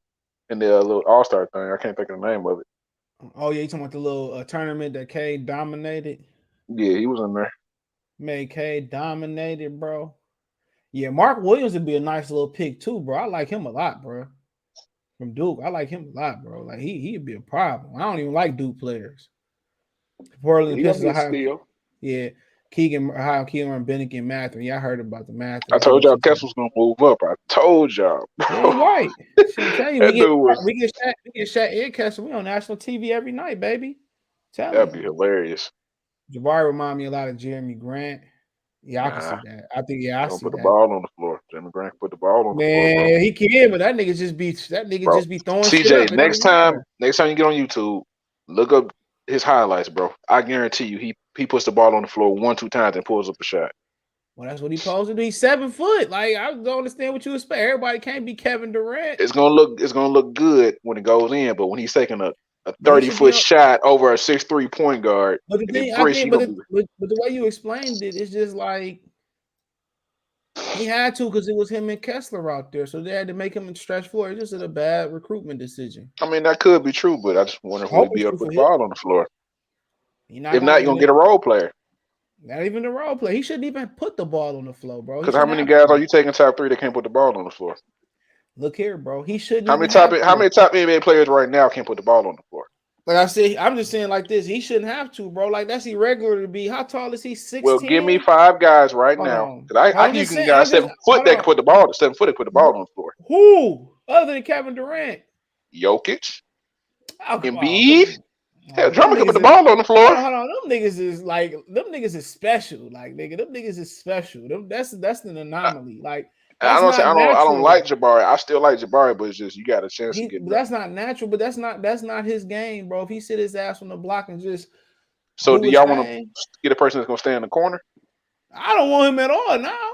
little All-Star thing. I can't think of the name of it. Oh yeah, you talking about the little tournament that Cade dominated? Yeah, he was in there. Made Cade dominated, bro. Yeah, Mark Williams would be a nice little pick too, bro. I like him a lot, bro. From Duke, I like him a lot, bro. Like he'd be a problem. I don't even like Duke players. Portland Pistons, yeah. Keegan and Bennett and Mather. Yeah, I heard about the Mather. I told y'all Kessler was gonna move up. I told y'all. Yeah, right. Tell you, we get Shaq and Kessler. We on national TV every night, baby. That'd be hilarious. Jabari remind me a lot of Jeremy Grant. Yeah, I can see that. I think I see put the ball on the floor. Jeremy Grant put the ball on the floor. Man, he can, but that nigga just be throwing CJ, shit up. next time you get on YouTube, look up his highlights, bro. I guarantee you he puts the ball on the floor 1-2 times and pulls up a shot. Well, that's what he supposed to do. He's 7 foot. Like, I don't understand what you expect. Everybody can't be Kevin Durant. It's gonna look good when it goes in, but when he's taking a 30-foot shot over a 6'3" point guard. But the thing, but the way you explained it, it's just like he had to because it was him and Kessler out there, so they had to make him stretch floor. It's just a bad recruitment decision. I mean, that could be true, but I just wonder who would be up with the ball on the floor. If not, you're gonna get a role player. Not even a role player. He shouldn't even put the ball on the floor, bro. Because how many guys are you taking top 3 that can't put the ball on the floor? Look here, bro. He shouldn't. How many top NBA players right now can't put the ball on the floor? Like I said, I'm just saying like this. He shouldn't have to, bro. Like that's irregular to be. How tall is he? 6'10"? Well, give me 5 guys right now. I think you can guys 7 foot that can put the ball. 7 foot that put the ball on the floor. Who other than Kevin Durant? Jokic. Embiid. Hell, Drummond can put the ball on the floor. Hold on. Them niggas is special. Like nigga, them niggas is special. That's an anomaly. Like. I don't like Jabari. I still like Jabari, but it's just you got a chance to get. That's not natural, but that's not his game, bro. If he sit his ass on the block and just. So do y'all want to get a person that's gonna stay in the corner? I don't want him at all now.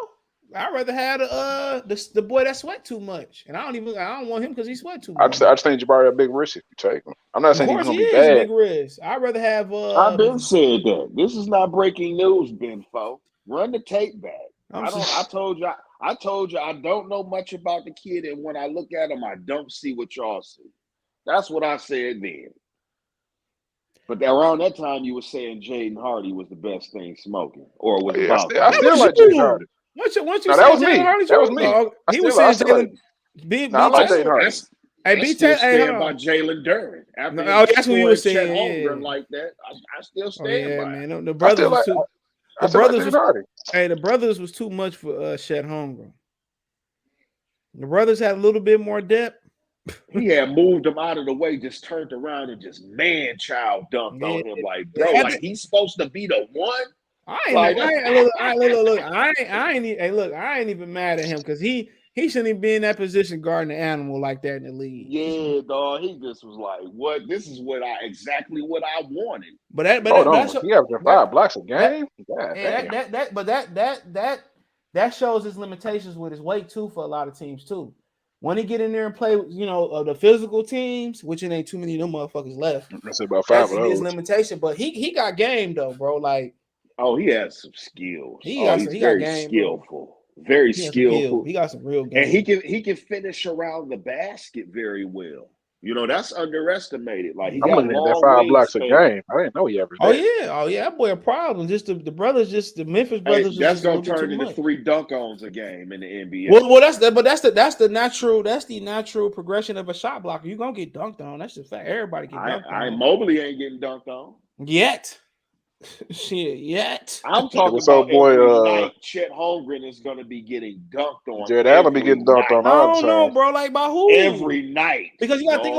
I'd rather have the boy that sweat too much, and I don't want him because he sweat too much. I just think Jabari a big risk if you take him. I'm not saying he's gonna be bad. A big risk. I'd rather have. I've been saying that. This is not breaking news, Ben Fo. Run the tape back. I told you I don't know much about the kid, and when I look at him, I don't see what y'all see. That's what I said then. But around that time, you were saying Jaden Hardy was the best thing smoking, or was about. I still like Jaden Hardy. Once you that was me. That was me. He was saying Jalen. I like Jaden Hardy. Hey, B. Stand by Jalen Duren. That's what you were saying. Yeah. Like that, I still stand by. Man, the brothers was too. The brothers was too much for Chet Holmgren. The brothers had a little bit more depth. He had moved him out of the way, just turned around and just man-child dunked on him. Like, bro, like he's supposed to be the one. I ain't even mad at him because he He shouldn't even be in that position guarding an animal like that in the league. Yeah, dog. He just was like, "What? This is exactly what I wanted." But that's he averaging 5 blocks a game. That shows his limitations with his weight too for a lot of teams too. When he get in there and play, the physical teams, which it ain't too many of them motherfuckers left. That's about 5 of those. His limitation, but he got game though, bro. Like he has some skills. He's very game, skillful. Bro. Very skillful. He got some real game. And he can finish around the basket very well. That's underestimated. Like, he got looking at that 5 blocks a game. I didn't know he averaged that. Oh yeah, that boy a problem. Just the brothers, the Memphis brothers. That's gonna turn into 3 dunk-ons a game in the NBA. Well, that's the natural progression of a shot blocker. You're gonna get dunked on. That's the fact. Everybody get dunked on. Mobley ain't getting dunked on yet. Shit, yet. I'm talking about every night Chet Holmgren is going to be getting dunked on. Jared Allen be getting dunked on. I don't know, bro. Like by who? Every night. Because you got to think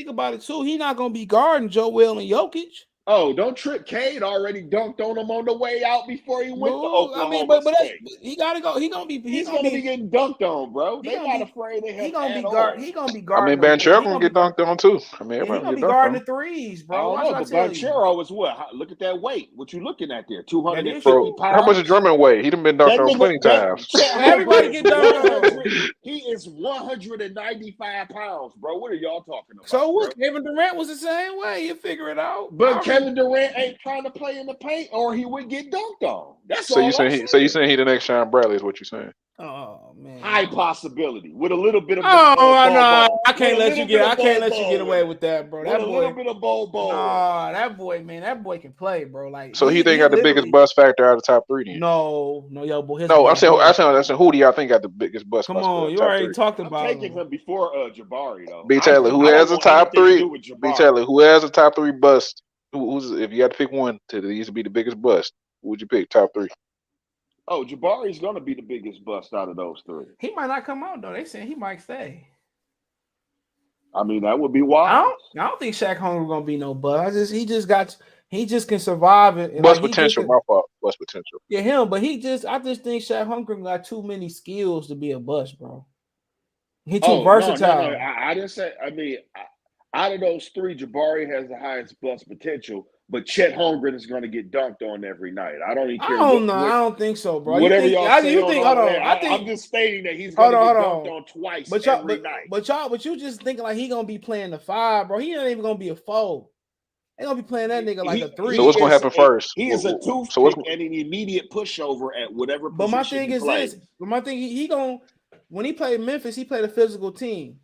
about it too. He's not going to be guarding Joel and Jokic. Oh, don't trip. Cade already dunked on him on the way out before he went to Oklahoma. But he gotta go. He's gonna be getting dunked on, bro. They're not afraid of him. He's gonna be guarding. Banchero gonna get dunked on too. He's gonna be guarding the threes, bro. But Banchero is what? Look at that weight. What you looking at there? 250 pounds. How much is Drummond weigh? He done been dunked on plenty times. Everybody get dunked on. He is 195 pounds, bro. What are y'all talking about? So what? Kevin Durant was the same way. You figure it out. But Kevin Durant ain't trying to play in the paint, or he would get dunked on. That's all. So you saying he the next Sean Bradley is what you're saying? Oh man, high possibility with a little bit of. I can't let you get away with that, bro. That boy, a little bit of ball. Nah, that boy can play, bro. Like, so he got the biggest bust factor out of the top 3 then? No, yo, boy. I'm saying who do y'all think got the biggest bust? Come on, you already talked about. I'm taking him before Jabari though. B. Taylor, who has a top 3? B. Taylor, who has a top 3 bust? Who's if you had to pick one to be the biggest bust? Who would you pick? Top 3? Oh, Jabari's gonna be the biggest bust out of those 3. He might not come out though. They saying he might stay. I mean, that would be wild. I don't think Shaq Holmgren gonna be no bust. He just can survive it. Bust potential, my fault. Bust potential. Yeah, him. But I just think Shaq Holmgren got too many skills to be a bust, bro. He too versatile. No. I didn't say. I mean, out of those 3, Jabari has the highest bust potential. But Chet Holmgren is going to get dunked on every night. I don't even care. I don't think so, bro. Whatever y'all say. Hold on. I'm just stating that he's going to get dunked on twice every night. But you just thinking like he going to be playing the 5, bro. He ain't even going to be a 4. They going to be playing that nigga like a 3. So what's going to happen first? He is a toothpick and an immediate pushover at whatever position. But my thing is this. He going when he played Memphis, he played a physical team.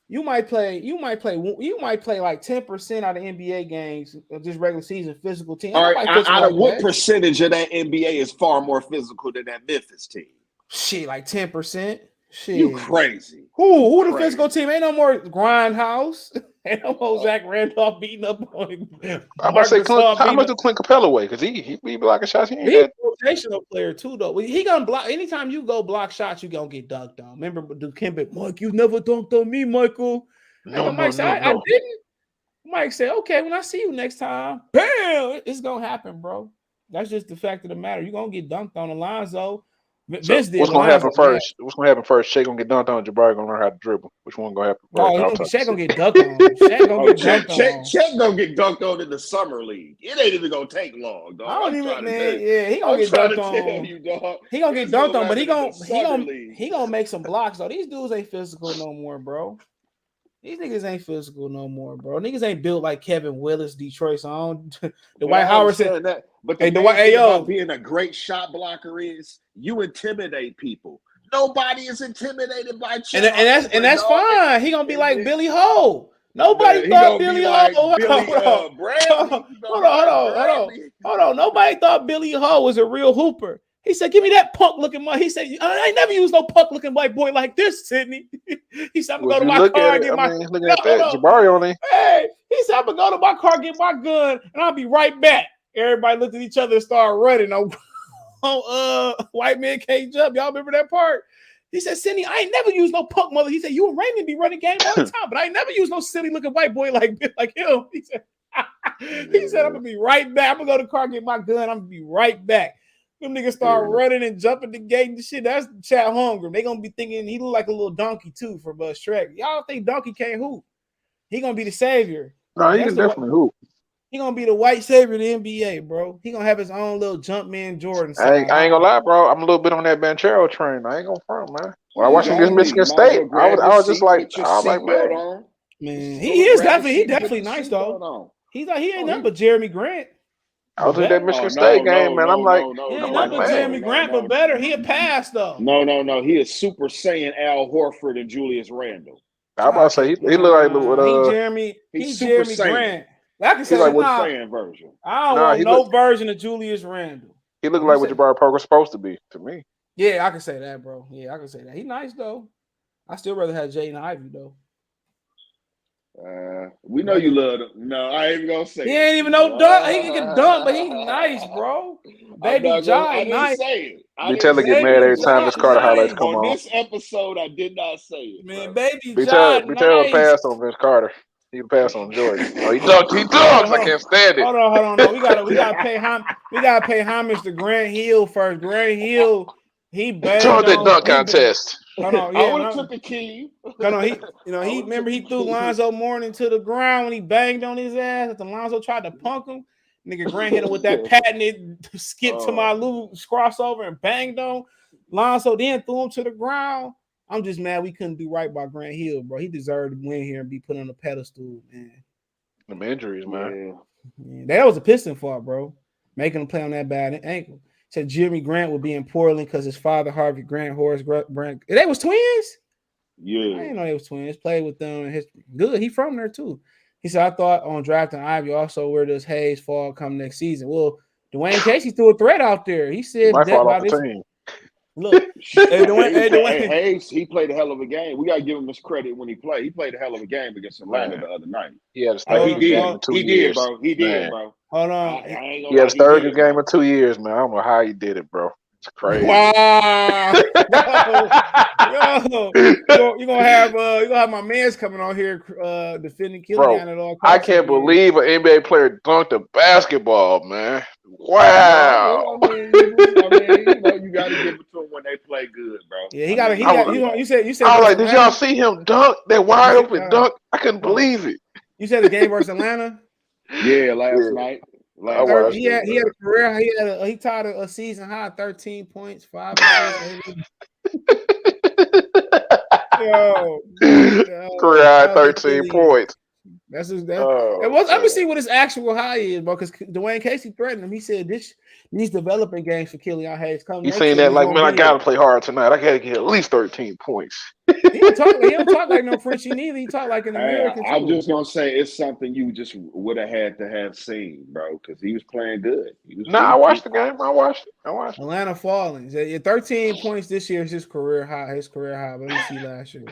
You might play like 10% out of NBA games of this regular season physical team. All right, out of what percentage of that NBA is far more physical than that Memphis team? Shit, like 10%. Shit, you crazy? Who the physical team? Ain't no more Grindhouse. Ain't no more Zach Randolph beating up on him. I'm about to say, how much do Clint Capella weigh? Because he be blocking shots. He's a rotational player too, though. He gonna block anytime you go block shots. You gonna get dunked on. Remember, Dikembe, Mike, you never dunked on me, Michael. Mike said, I didn't. Mike said, okay, when I see you next time, bam, it's gonna happen, bro. That's just the fact of the matter. You're gonna get dunked on. Alonzo. So what's gonna happen first? What's gonna happen first? Shaq gonna get dunked on. Jabari gonna learn how to dribble. Which one gonna happen first? Shaq gonna get dunked on. Shaq gonna get dunked on. Shaq gonna get dunked on in the summer league. It ain't even gonna take long, dog. I don't even, man. Yeah, he gonna get dunked on. He gonna get dunked on, but he gonna make some blocks though. These dudes ain't physical no more, bro. These niggas ain't physical no more, bro. Niggas ain't built like Kevin Willis, Detroit's own. Dwight Howard said that. But the thing about being a great shot blocker is you intimidate people. Nobody is intimidated by Chet. And that's fine. He gonna be like Billy Ho. Nobody thought Billy Ho. Hold on. Nobody thought Billy Ho was a real hooper. He said, give me that punk looking white. He said, I ain't never used no punk looking white boy like this, Sidney. He said, I'm going to go to my car and get my gun. Jabari only. Hey, he said, I'm going to go to my car, get my gun, and I'll be right back. Everybody looked at each other and started running. White man can't jump. Y'all remember that part? He said, Sidney, I ain't never used no punk mother. He said, you and Raymond be running game all the time, but I ain't never used no silly looking white boy like him. He said, I'm going to be right back. I'm going to go to the car, get my gun. I'm going to be right back. Them niggas start running and jumping the gate and shit. That's Chat Holmgren. They gonna be thinking he look like a little donkey too for Shrek. Y'all think donkey can't hoop? He gonna be the savior. No, he can definitely hoop. He gonna be the white savior of the NBA, bro. He gonna have his own little Jumpman Jordan. I ain't gonna lie, bro. I'm a little bit on that Banchero train. I ain't gonna front, man. When I watched him against Michigan State, I was just like, man, he is definitely nice though. He ain't nothing but Jeremy Grant. I was in that Michigan State game, man. I'm like, he ain't nothing but Jeremy Grant, but better. He a pass though. No. He is Super Saiyan Al Horford and Julius Randle. I about to say he look like he's Jeremy Grant. I can say Saiyan version. I don't want version of Julius Randle. He looked like what Jabari Parker's supposed to be to me. Yeah, I can say that, bro. Yeah, I can say that. He's nice though. I still rather have Jaden Ivey though. We know you love him. No, I ain't even gonna say. He ain't even no dunk. He can get dunk, but he's nice, bro. Baby Jai, nice. You tell her get mad every time Miss Carter highlights come on. On this episode, I did not say it. Man, baby Jai, we tell her pass on Vince Carter. He can pass on Jordan. Oh, he dunks. I can't stand it. Hold on. No, we gotta pay homage to Grant Hill first. Grant Hill, he banged on that dunk contest. I would have took the key. He threw Lonzo Mourning to the ground when he banged on his ass. After Lonzo tried to punk him, nigga Grant hit him with that patented skip to my Lou crossover and banged on Lonzo. Then threw him to the ground. I'm just mad we couldn't do right by Grant Hill, bro. He deserved to win here and be put on a pedestal, man. Them injuries, man. Yeah, that was a Piston fault, bro. Making him play on that bad ankle. Said Jimmy Grant would be in Portland because his father, Harvey Grant, Horace Grant. They was twins? Yeah. I didn't know they was twins. Played with them. Good. He from there, too. He said, I thought on drafting Ivy also where does Hayes fall come next season? Well, Dwayne Casey threw a threat out there. He said that by this team. Look, Dwayne Hayes, he played a hell of a game. We gotta give him his credit when he played. He played a hell of a game against Atlanta the other night. He did, bro. He did, bro. Hold on. He had his third game in 2 years, man. I don't know how he did it, bro. It's crazy. Wow. You're gonna have my man's coming on here defending Killian at all costs. I can't believe an NBA player dunked a basketball, man. Wow. I mean, you gotta give it to him when they play good, bro. Yeah, you said. I was like, did y'all see him dunk? That wide open dunk? I couldn't believe it. You said the game versus Atlanta? Yeah, last night. He had a career. He tied a season high 13 points, 5 assists. Career high 13 points. Let me see what his actual high is, bro. Because Dwayne Casey threatened him. He said these developing games for Killian Hayes. He's saying that like, man, I gotta play hard tonight. I gotta get at least 13 points. He don't talk like no Frenchie neither. He talk like an American. I'm just gonna say it's something you just would have had to have seen, bro, because he was playing good. I watched the game. I watched it. Atlanta falling. 13 points this year is his career high. But let me see last year.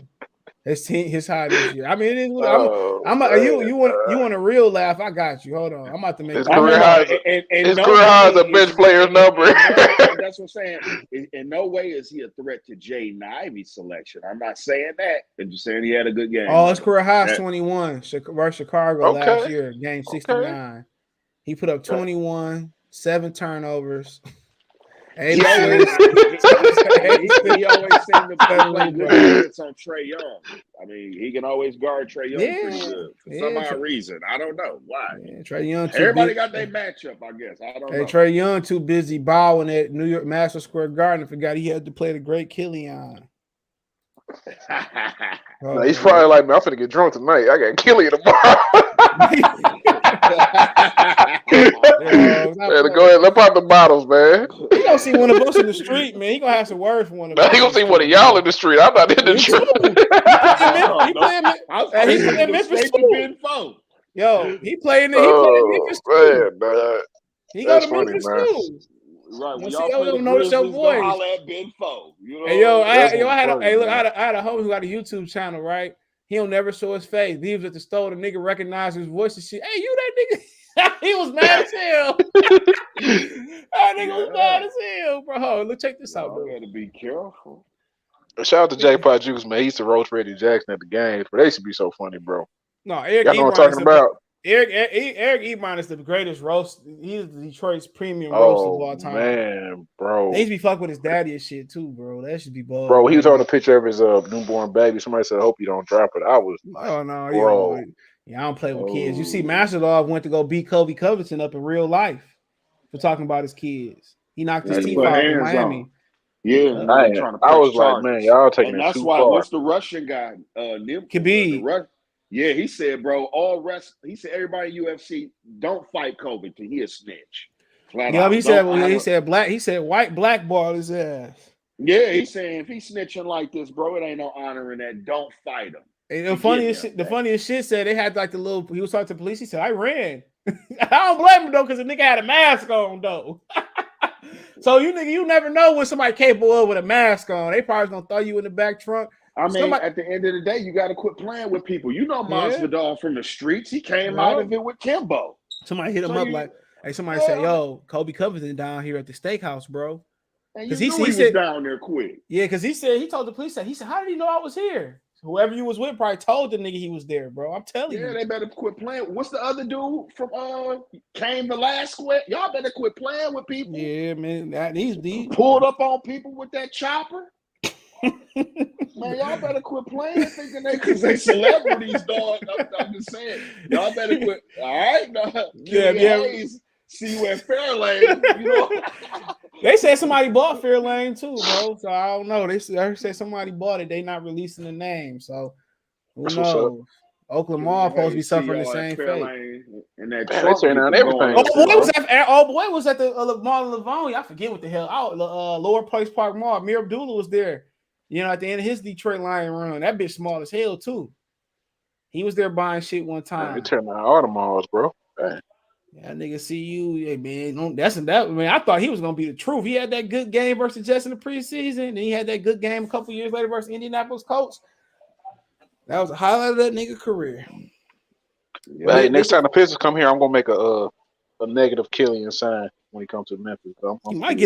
His high this year. I mean, it is. You want a real laugh? I got you. Hold on. I'm about to make his career high. His career high is a bench player's number. That's what I'm saying. In no way is he a threat to Jaden Ivey's selection. I'm not saying that. I'm just saying he had a good game. Oh, his career high is 21 versus Chicago last year, game 69. Okay. He put up 21, 7 turnovers. He always seemed to play good defense on Trae Young. I mean, he can always guard Trae Young pretty good for some odd reason. I don't know why. Yeah, Trae Young. Everybody got their matchup, I guess. I don't know. Trae Young too busy bowing at New York Madison Square Garden and forgot he had to play the great Killian. He's probably like, man, I'm finna get drunk tonight. I got Killian tomorrow. Go ahead, let's pop the bottles, man. He gonna see one of us in the street, man. He gonna have some words for one of us. He gonna see one of y'all in the street. I'm not in the street. He playing Memphis too. Yo, he playing Memphis too. He got to Memphis too. Right, when y'all notice your voice. Holler at Ben Foe. I had a homie who got a YouTube channel, right? He don't never show his face. He was at the store, the nigga recognized his voice and shit. Hey, you that nigga? He was mad as hell. That nigga was mad as hell, bro. Look, check this out, bro. You gotta be careful. Shout out to J-Pot Juice, man. He used to roast Freddie Jackson at the games, but they used to be so funny, bro. No, Eric y'all know what I'm talking about. Eric Ebron is the greatest roast. He's Detroit's premium roast of all time. Man, bro. They used to be fucking with his daddy and shit too, bro. That should be bold. Bro, he was on a picture of his newborn baby. Somebody said, "I hope you don't drop it." I was like, "Oh no, bro. I don't play with kids." You see, Master Dog went to go beat Kobe Covington up in real life for talking about his kids. He knocked his teeth out in Miami. Yeah, I was like, man, y'all taking it too far. What's the Russian guy? Khabib. Yeah, he said, bro, he said everybody in UFC don't fight Covington. He a snitch. He said white blackball his ass. Yeah, he's saying if he's snitching like this, bro, it ain't no honor in that. Don't fight him. And the funniest shit said they had like he was talking to the police. He said, I ran. I don't blame him though, because the nigga had a mask on though. So you never know what somebody capable of with a mask on. They probably gonna throw you in the back trunk. I mean, at the end of the day, you got to quit playing with people. You know Masvidal from the streets. He came out of it with Kimbo. Somebody hit him up somebody said, yo, Kobe Covington down here at the steakhouse, bro. Because he said down there quick. Yeah, because he told the police that. He said, how did he know I was here? Whoever you was with probably told the nigga he was there, bro. I'm telling you. Yeah, they better quit playing. What's the other dude from Cain Velasquez? Y'all better quit playing with people. Yeah, man. These pulled up on people with that chopper. Man, y'all better quit playing thinking because they celebrities, dog. I'm just saying. Y'all better quit. All right, no. Killian Hayes, see you at Fairlane, you know. They said somebody bought Fairlane too, bro. So I don't know. They said somebody bought it. They not releasing the name. So who knows? Oakland Mall supposed to be suffering the same fate. And that boy was at the Mall of Livonia. I forget what the hell. Lower Place Park Mall. Mir Abdullah was there. At the end of his Detroit Lion run. That bitch small as hell too. He was there buying shit one time. They turned out all the malls, bro. Dang. Yeah, nigga, see you, hey man. That man. I thought he was gonna be the truth. He had that good game versus Jets in the preseason, and he had that good game a couple years later versus Indianapolis Colts. That was a highlight of that nigga career. Yeah, hey, next time the Pistons come here, I'm gonna make a negative Killian sign when he comes to Memphis. He might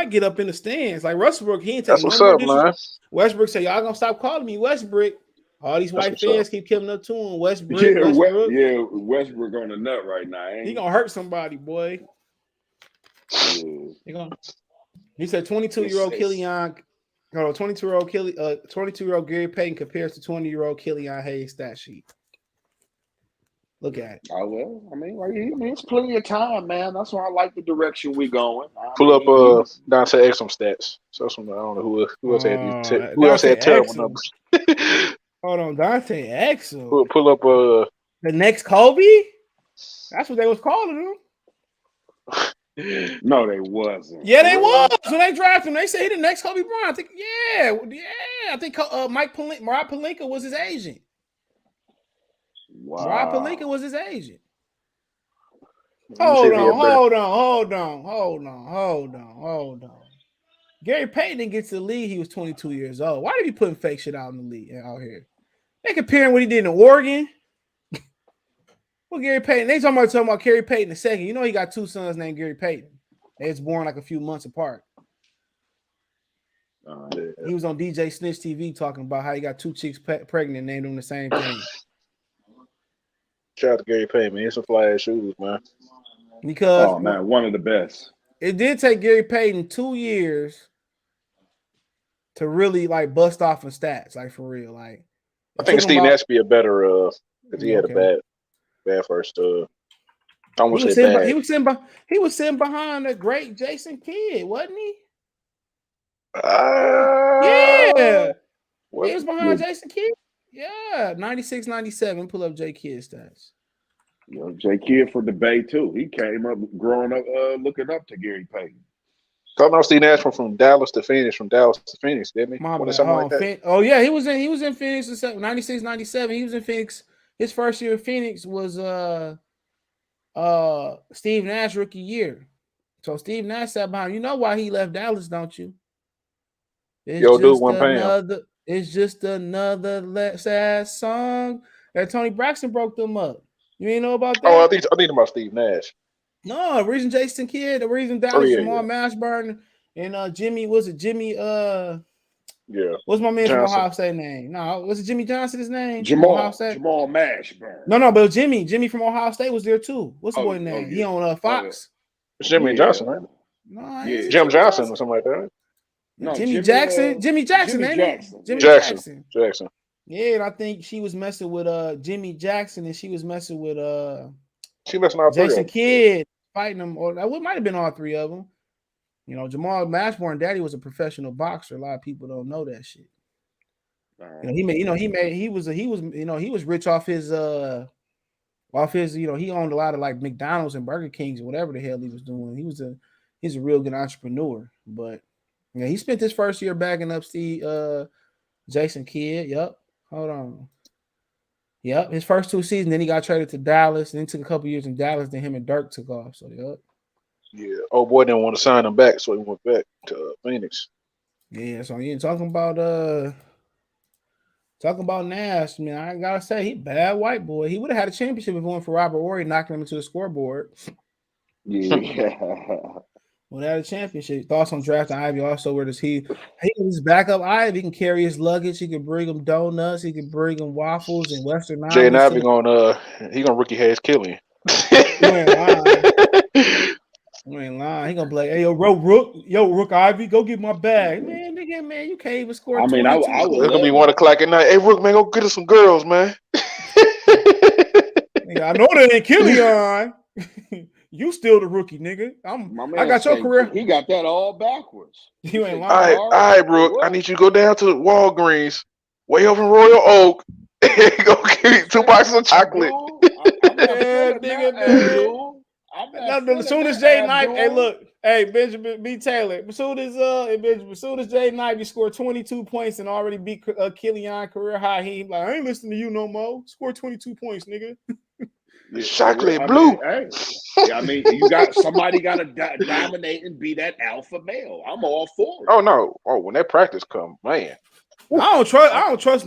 get up in the stands like Westbrook. He ain't taking That's what's up, man. Westbrook said, "Y'all gonna stop calling me Westbrook." All these white fans keep killing up to him. Westbrook. Westbrook on the nut right now. He gonna hurt somebody, boy. He said 22-year-old Killian. 22-year-old Gary Payton compares to 20-year-old Killian Hayes stat sheet. Look at it. Oh well, I mean, it's plenty of time, man. That's why I like the direction we going. Pull up Dante Exum stats. So I don't know who else had who else had terrible numbers. Hold on, Dante Exum. Pull up the next Kobe. That's what they was calling him. No, they wasn't. Yeah, they was when they drafted him. They said he the next Kobe Bryant. I think, I think Rob Pelinka was his agent. Wow. Rob Pelinka was his agent. Hold on. Gary Payton didn't get to the league. He was 22 years old. Why did he putting fake shit out in the league out here? They comparing what he did in Oregon. Well, Gary Payton. They talking about Gary Payton the second. You know he got two sons named Gary Payton. They was born like a few months apart. He was on DJ Snitch TV talking about how he got two chicks pregnant and named them the same thing. Shout out to Gary Payton, man. It's some fly ass shoes, man. Because one of the best. It did take Gary Payton 2 years to really like bust off in stats, like for real. Like I think Steve Nash be a better because he had a bad first. I almost say bad. He was sitting behind the great Jason Kidd, wasn't he? Yeah. He was behind Jason Kidd. Yeah, 96, 97. Pull up J Kidd stats. J Kidd for the Bay too. He came up growing up, looking up to Gary Payton. I know Steve Nash from Dallas to Phoenix, didn't he? Oh yeah, he was in Phoenix in 96, 97. He was in Phoenix. His first year in Phoenix was Steve Nash rookie year. So Steve Nash sat behind. You know why he left Dallas, don't you? It's just another sad song that Tony Braxton broke them up. You ain't know about that? Oh, I think about Steve Nash. No, the reason Jason Kidd, the reason Dallas, Jamal Mashburn, and Jimmy Yeah. What's my man Johnson. from Ohio State name? No, was it Jimmy Johnson? His name? Jamal Mashburn. No, but Jimmy from Ohio State was there too. What's the boy name? Yeah. He on Fox. It's Jimmy Johnson, right? No, Jim Johnson or something like that. Right? No, Jimmy Jackson. Jimmy Jackson. Jackson. Yeah, and I think she was messing with Jimmy Jackson, and she was messing with she messing all three Jason Kidd fighting them, or that might have been all three of them. You know, Jamal Mashburn, daddy was a professional boxer. A lot of people don't know that shit. He was rich off his he owned a lot of like McDonald's and Burger Kings or whatever the hell he was doing. He's a real good entrepreneur, but yeah, he spent his first year backing up Jason Kidd. Yep. Hold on. Yep. His first 2 seasons, then he got traded to Dallas, and then took a couple years in Dallas, then him and Dirk took off. So yep. Yeah. Old boy didn't want to sign him back, so he went back to Phoenix. Yeah, so you talking about Nash, man. I gotta say, he bad white boy. He would have had a championship if it weren't for Robert Horry knocking him into the scoreboard. Yeah. Well, had a championship. Thoughts on drafting Ivy? Also, where does he can back up Ivy? He can carry his luggage. He can bring him donuts. He can bring him waffles and Western. Jay and Ivy gonna Ricky Hayes Killian. You ain't lying. He gonna be like, "Hey, Rook Ivy, go get my bag, man. Nigga, man, you can't even score." I mean, I would. It's gonna be 1 o'clock at night. Hey, Rook, man, go get us some girls, man. Nigga, I know that ain't Killian. You still the rookie, nigga. I got your career. He got that all backwards. You ain't lying. All right, Rook. I need you to go down to Walgreens, way over in Royal Oak, and go get 2 boxes of chocolate. As soon as Jay Knight, Benjamin B. Taylor. As soon as Jay Knight scored 22 points and already beat Killian career high, he like, I ain't listening to you no more. Score 22 points, nigga. Chocolate blue. I mean, somebody got to dominate and be that alpha male. I'm all for it. Oh no! Oh, when that practice come, man. I don't trust.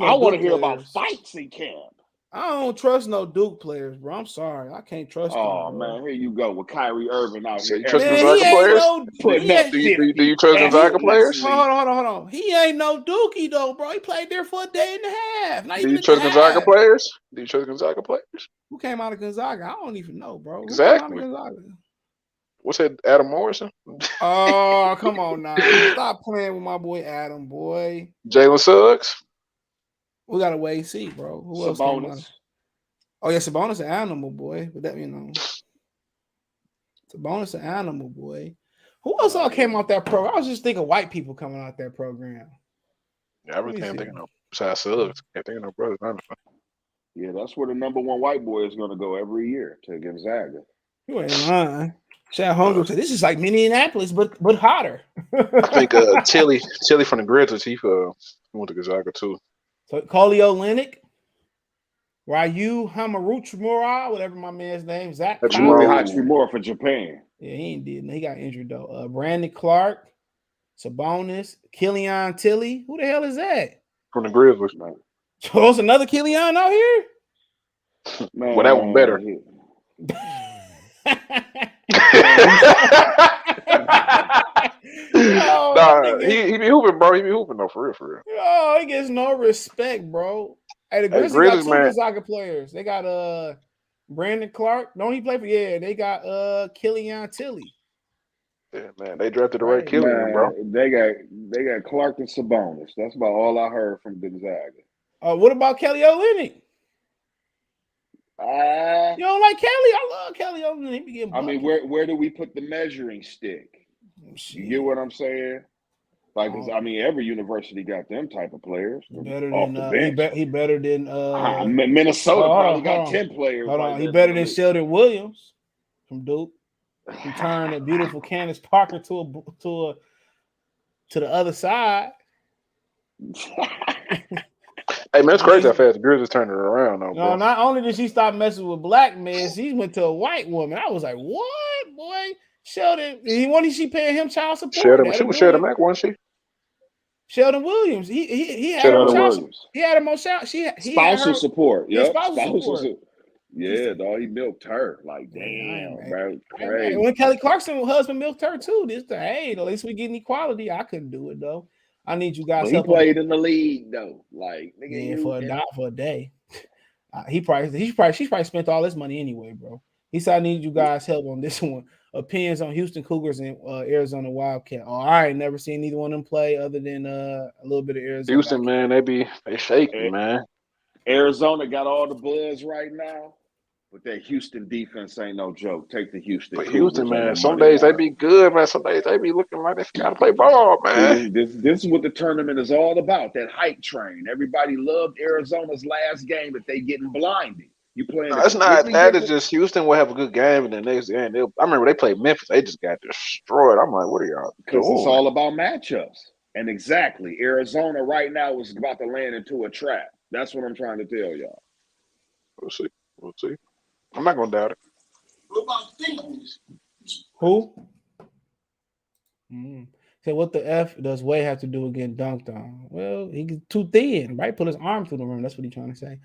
I want to hear about fights in camp. I don't trust no Duke players, bro. I'm sorry, I can't trust them. Oh man, here you go with Kyrie Irving out here. You trust Gonzaga players? Do you trust Gonzaga players? Hold on. He ain't no Dookie though, bro. He played there for a day and a half. Do you trust Gonzaga players? Do you trust Gonzaga players? Who came out of Gonzaga? I don't even know, bro. Exactly. What's that, Adam Morrison? Oh, come on now. Stop playing with my boy Adam, boy. Jalen Suggs? We got to wait and see, bro. Who else came out? Oh, yeah, Sabonis an animal, boy. But that, Sabonis an animal, boy. Who else all came out that program? I was just thinking white people coming out that program. Yeah, I really can't think of no besides Suggs. Can't think of no brothers, honestly. Yeah, that's where the number 1 white boy is going to go every year to Gonzaga. You ain't lying. Chad Hunger said, this is like Minneapolis, but hotter. I think Tilly from the Grizzlies, he went to Gonzaga too. So Colio Olynyk, Ryu Hamaruchimura, whatever my man's name, Zach. Hachimura for Japan. Yeah, he ain't did. He got injured though. Brandon Clark, Sabonis, Killian Tilly. Who the hell is that? From the Grizzlies, man. So there's another Killian out here? Man, well, that one better. He be hooping, bro. He be hooping though, for real. Oh, he gets no respect, bro. Hey, the Grizzlies got 2 Gonzaga players. They got Brandon Clark. Don't he play for? Yeah, they got Killian Tilly. Yeah, man, they drafted the right Killian, bro. They got Clark and Sabonis. That's about all I heard from Gonzaga. What about Kelly Olynyk? You don't like Kelly? I love Kelly Olynyk. I mean, where do we put the measuring stick? You get what I'm saying? Like, I mean, every university got them type of players. Better than he better than Minnesota probably got 10 players. Hold on, he better than Sheldon Williams from Duke. He turned that beautiful Candace Parker to the other side. Hey man, it's crazy how fast the Grizzlies turned it around though. No, not only did she stop messing with black men, she went to a white woman. I was like, what, boy? Sheldon, she paying him child support? She was Sheldon Mack, wasn't she? Sheldon Williams. He had him child. He had him on child. Spousal support. Yeah, spousal support. Yeah, dog. He milked her. Like, damn, bro. Crazy. When Kelly Clarkson's husband milked her too. At least we getting equality. I couldn't do it though. I need you guys. But he played in the league though, like nigga, for a day. She probably spent all this money anyway, bro. He said, I need you guys' help on this one. Opinions on Houston Cougars and Arizona Wildcat. Oh, I ain't never seen neither one of them play other than a little bit of Arizona. Houston, man, they shaking, man. Arizona got all the buzz right now, but that Houston defense ain't no joke. Take the Houston. But Houston, man, some days they be good, man. Some days they be looking like they forgot to play ball, man. This is what the tournament is all about. That hype train. Everybody loved Arizona's last game, but they getting blinded. You playing? No, it's not that. It's just Houston will have a good game, and the next game, I remember they played Memphis. They just got destroyed. I'm like, what are y'all? Because it's all about matchups. And exactly, Arizona right now is about to land into a trap. That's what I'm trying to tell y'all. We'll see. I'm not gonna doubt it. What about Pistons? Who? So what the F does Wade have to do with getting dunked on? Well, he's too thin, right? Put his arm through the rim. That's what he's trying to say.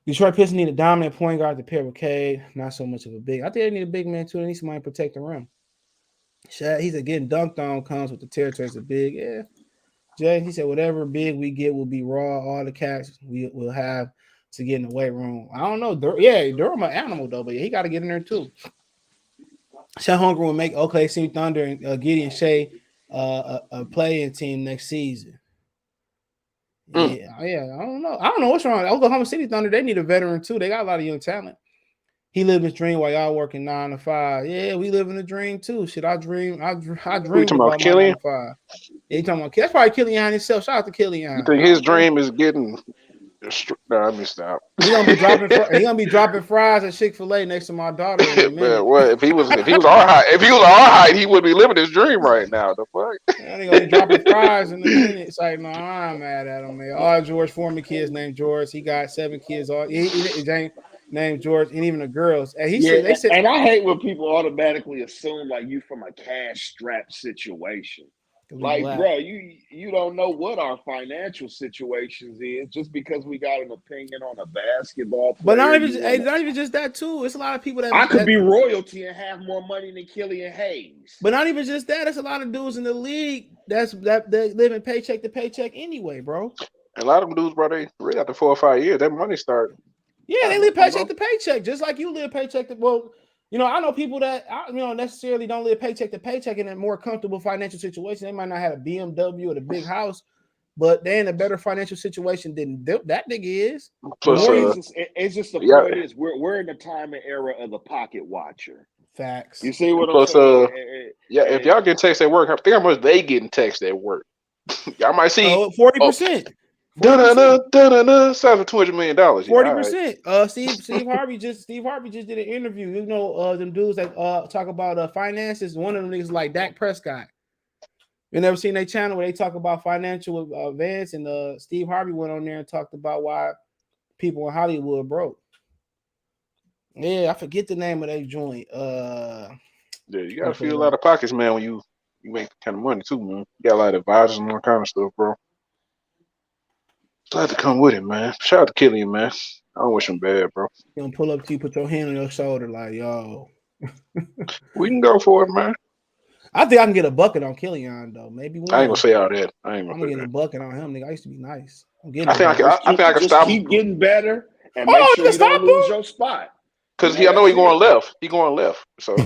Detroit Pistons need a dominant point guard to pair with Cade. Not so much of a big. I think they need a big man too. They need somebody to protect the rim. Shad, he said getting dunked on comes with the territory as a big. Yeah. Jay, he said whatever big we get will be raw. All the cats we will have to get in the weight room. I don't know. Durham an animal though, but he got to get in there too. Shad Holmgren will make OKC Thunder and Gideon Shea a playing team next season. Yeah, I don't know. I don't know what's wrong. Oklahoma City Thunder, they need a veteran too. They got a lot of young talent. He lived his dream while y'all working 9 to 5. Yeah, we live in a dream too. Shit, I dream about Killian? 9 to 5. Yeah, you talking about that's probably Killian himself. Shout out to Killian. You think his dream is getting? No, I missed out. He gonna be dropping fries at Chick-fil-A next to my daughter in a minute. Well, if he was our height, he would be living his dream right now. The fuck? Yeah, they gonna be dropping fries in a minute. It's like, no, I'm mad at him, man. All George Foreman kids named George. He got 7 kids. All he named George, and even the girls. And they said, and I hate when people automatically assume like you from a cash strap situation. Like, bro, you don't know what our financial situations is just because we got an opinion on a basketball player. But not even just that too. It's a lot of people that I could be royalty and have more money than Killian Hayes. But not even just that. There's a lot of dudes in the league that living paycheck to paycheck anyway, bro. A lot of them dudes, bro, they really after 4 or 5 years, that money started. Yeah, they live paycheck to paycheck, just like you live paycheck to. Well, I know people that necessarily don't live paycheck to paycheck in a more comfortable financial situation. They might not have a BMW or a big house, but they're in a better financial situation than that nigga is. Plus, it's just the point is we're in the time and era of the pocket watcher. Facts. You see what I'm saying? If y'all get text at work, I think how much they getting text at work. Y'all might see 40%. Sounds like $200 million. 40%. Steve Harvey just did an interview. Them dudes that talk about finances. One of them niggas like Dak Prescott. You never seen their channel where they talk about financial events, and Steve Harvey went on there and talked about why people in Hollywood broke. Yeah, I forget the name of that joint. You gotta feel a lot of pockets, man, when you make that kind of money too, man. You got a lot of advisors and all kind of stuff, bro. Glad to come with it, man. Shout out to Killian, man. I don't wish him bad, bro. You don't pull up to you, put your hand on your shoulder, like, yo. We can go for it, man. I think I can get a bucket on Killian, though. Maybe one. I ain't gonna say all that. I'm gonna get a bucket on him, nigga. I used to be nice. I think I can stop him. Keep getting better and make sure you don't lose your spot. Because I know he's going left. He going left. So he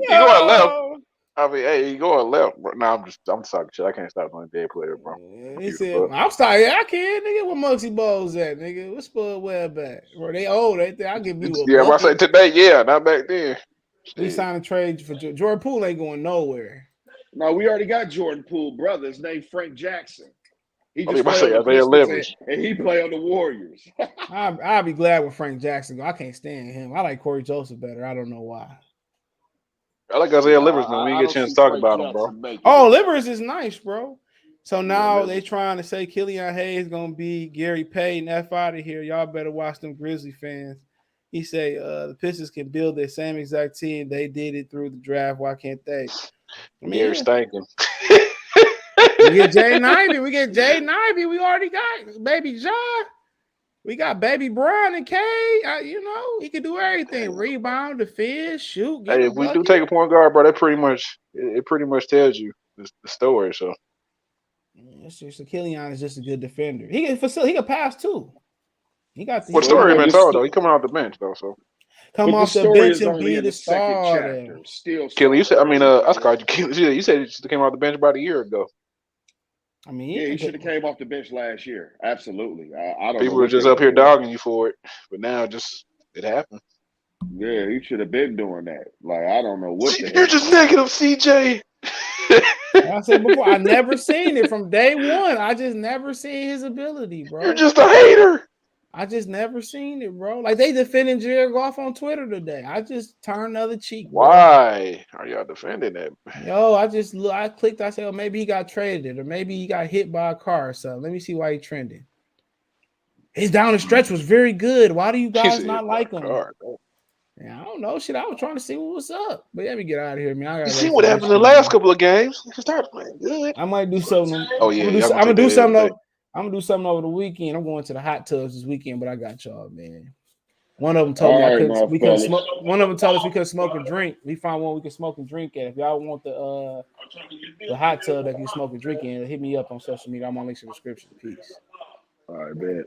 going left. I mean, hey, you going left, bro. No, I'm talking shit. I can't stop doing dead player, bro. He said, I'm sorry, I can't, nigga. Where Muggsy Bowles at, nigga? What's Spud Webb at? Bro, they old, ain't they? I'll give you a bucket. I say today, yeah, not back then. We signed a trade for Jordan Poole ain't going nowhere. No, we already got Jordan Poole, brother. His name Frank Jackson. He just and he play on the Warriors. I'll be glad with Frank Jackson. I can't stand him. I like Corey Joseph better. I don't know why. I like Isaiah Livers, man. We get a chance to talk about him, bro. Oh, Livers is nice, bro. So now they trying to say Killian Hayes gonna be Gary Payton. F out of here. Y'all better watch them Grizzly fans. He say the Pistons can build their same exact team. They did it through the draft. Why can't they? Gary's thinking. We get Jay Nivey. We already got Baby John. We got Baby Brown and Cade. You know, he can do everything: rebound, defend, shoot. Get Hey, a if we bucket. do take a point guard, bro, that pretty much tells you the story. So It's just Killian is just a good defender. He can pass too. He got the what story been told though? He coming off the bench though, so come off the bench and be the starter. Still, Killian, you said. I mean, I called you Killian. You said he came off the bench about a year ago. I mean, yeah, he should have came off the bench last year. Absolutely. I don't. People were just up here dogging you for it, but now it happened. Yeah, he should have been doing that. Like I don't know what. You're just negative, CJ. Like I said before, I never seen it from day one. I just never seen his ability, bro. You're just a hater. I just never seen it, bro. Like they defending Jared Goff on Twitter today. I just turned the other cheek. Bro. Why are y'all defending that? Yo, I clicked. I said, oh, maybe he got traded, or maybe he got hit by a car or something. Let me see why he trending. His down the stretch was very good. Why do you guys not like him? Yeah, I don't know. Shit, I was trying to see what was up. But let me get out of here, man. You see what happened in the last couple of games? He started playing good. I might do something. Oh yeah, I'm gonna do something. I'm gonna do something over the weekend. I'm going to the hot tubs this weekend, but I got y'all, man. One of them told me we couldn't smoke. One of them told us we couldn't smoke and drink. We found one we can smoke and drink at. If y'all want the hot tub that you can smoke and drink in, hit me up on social media. I'm on links in the description. Peace. All right, man.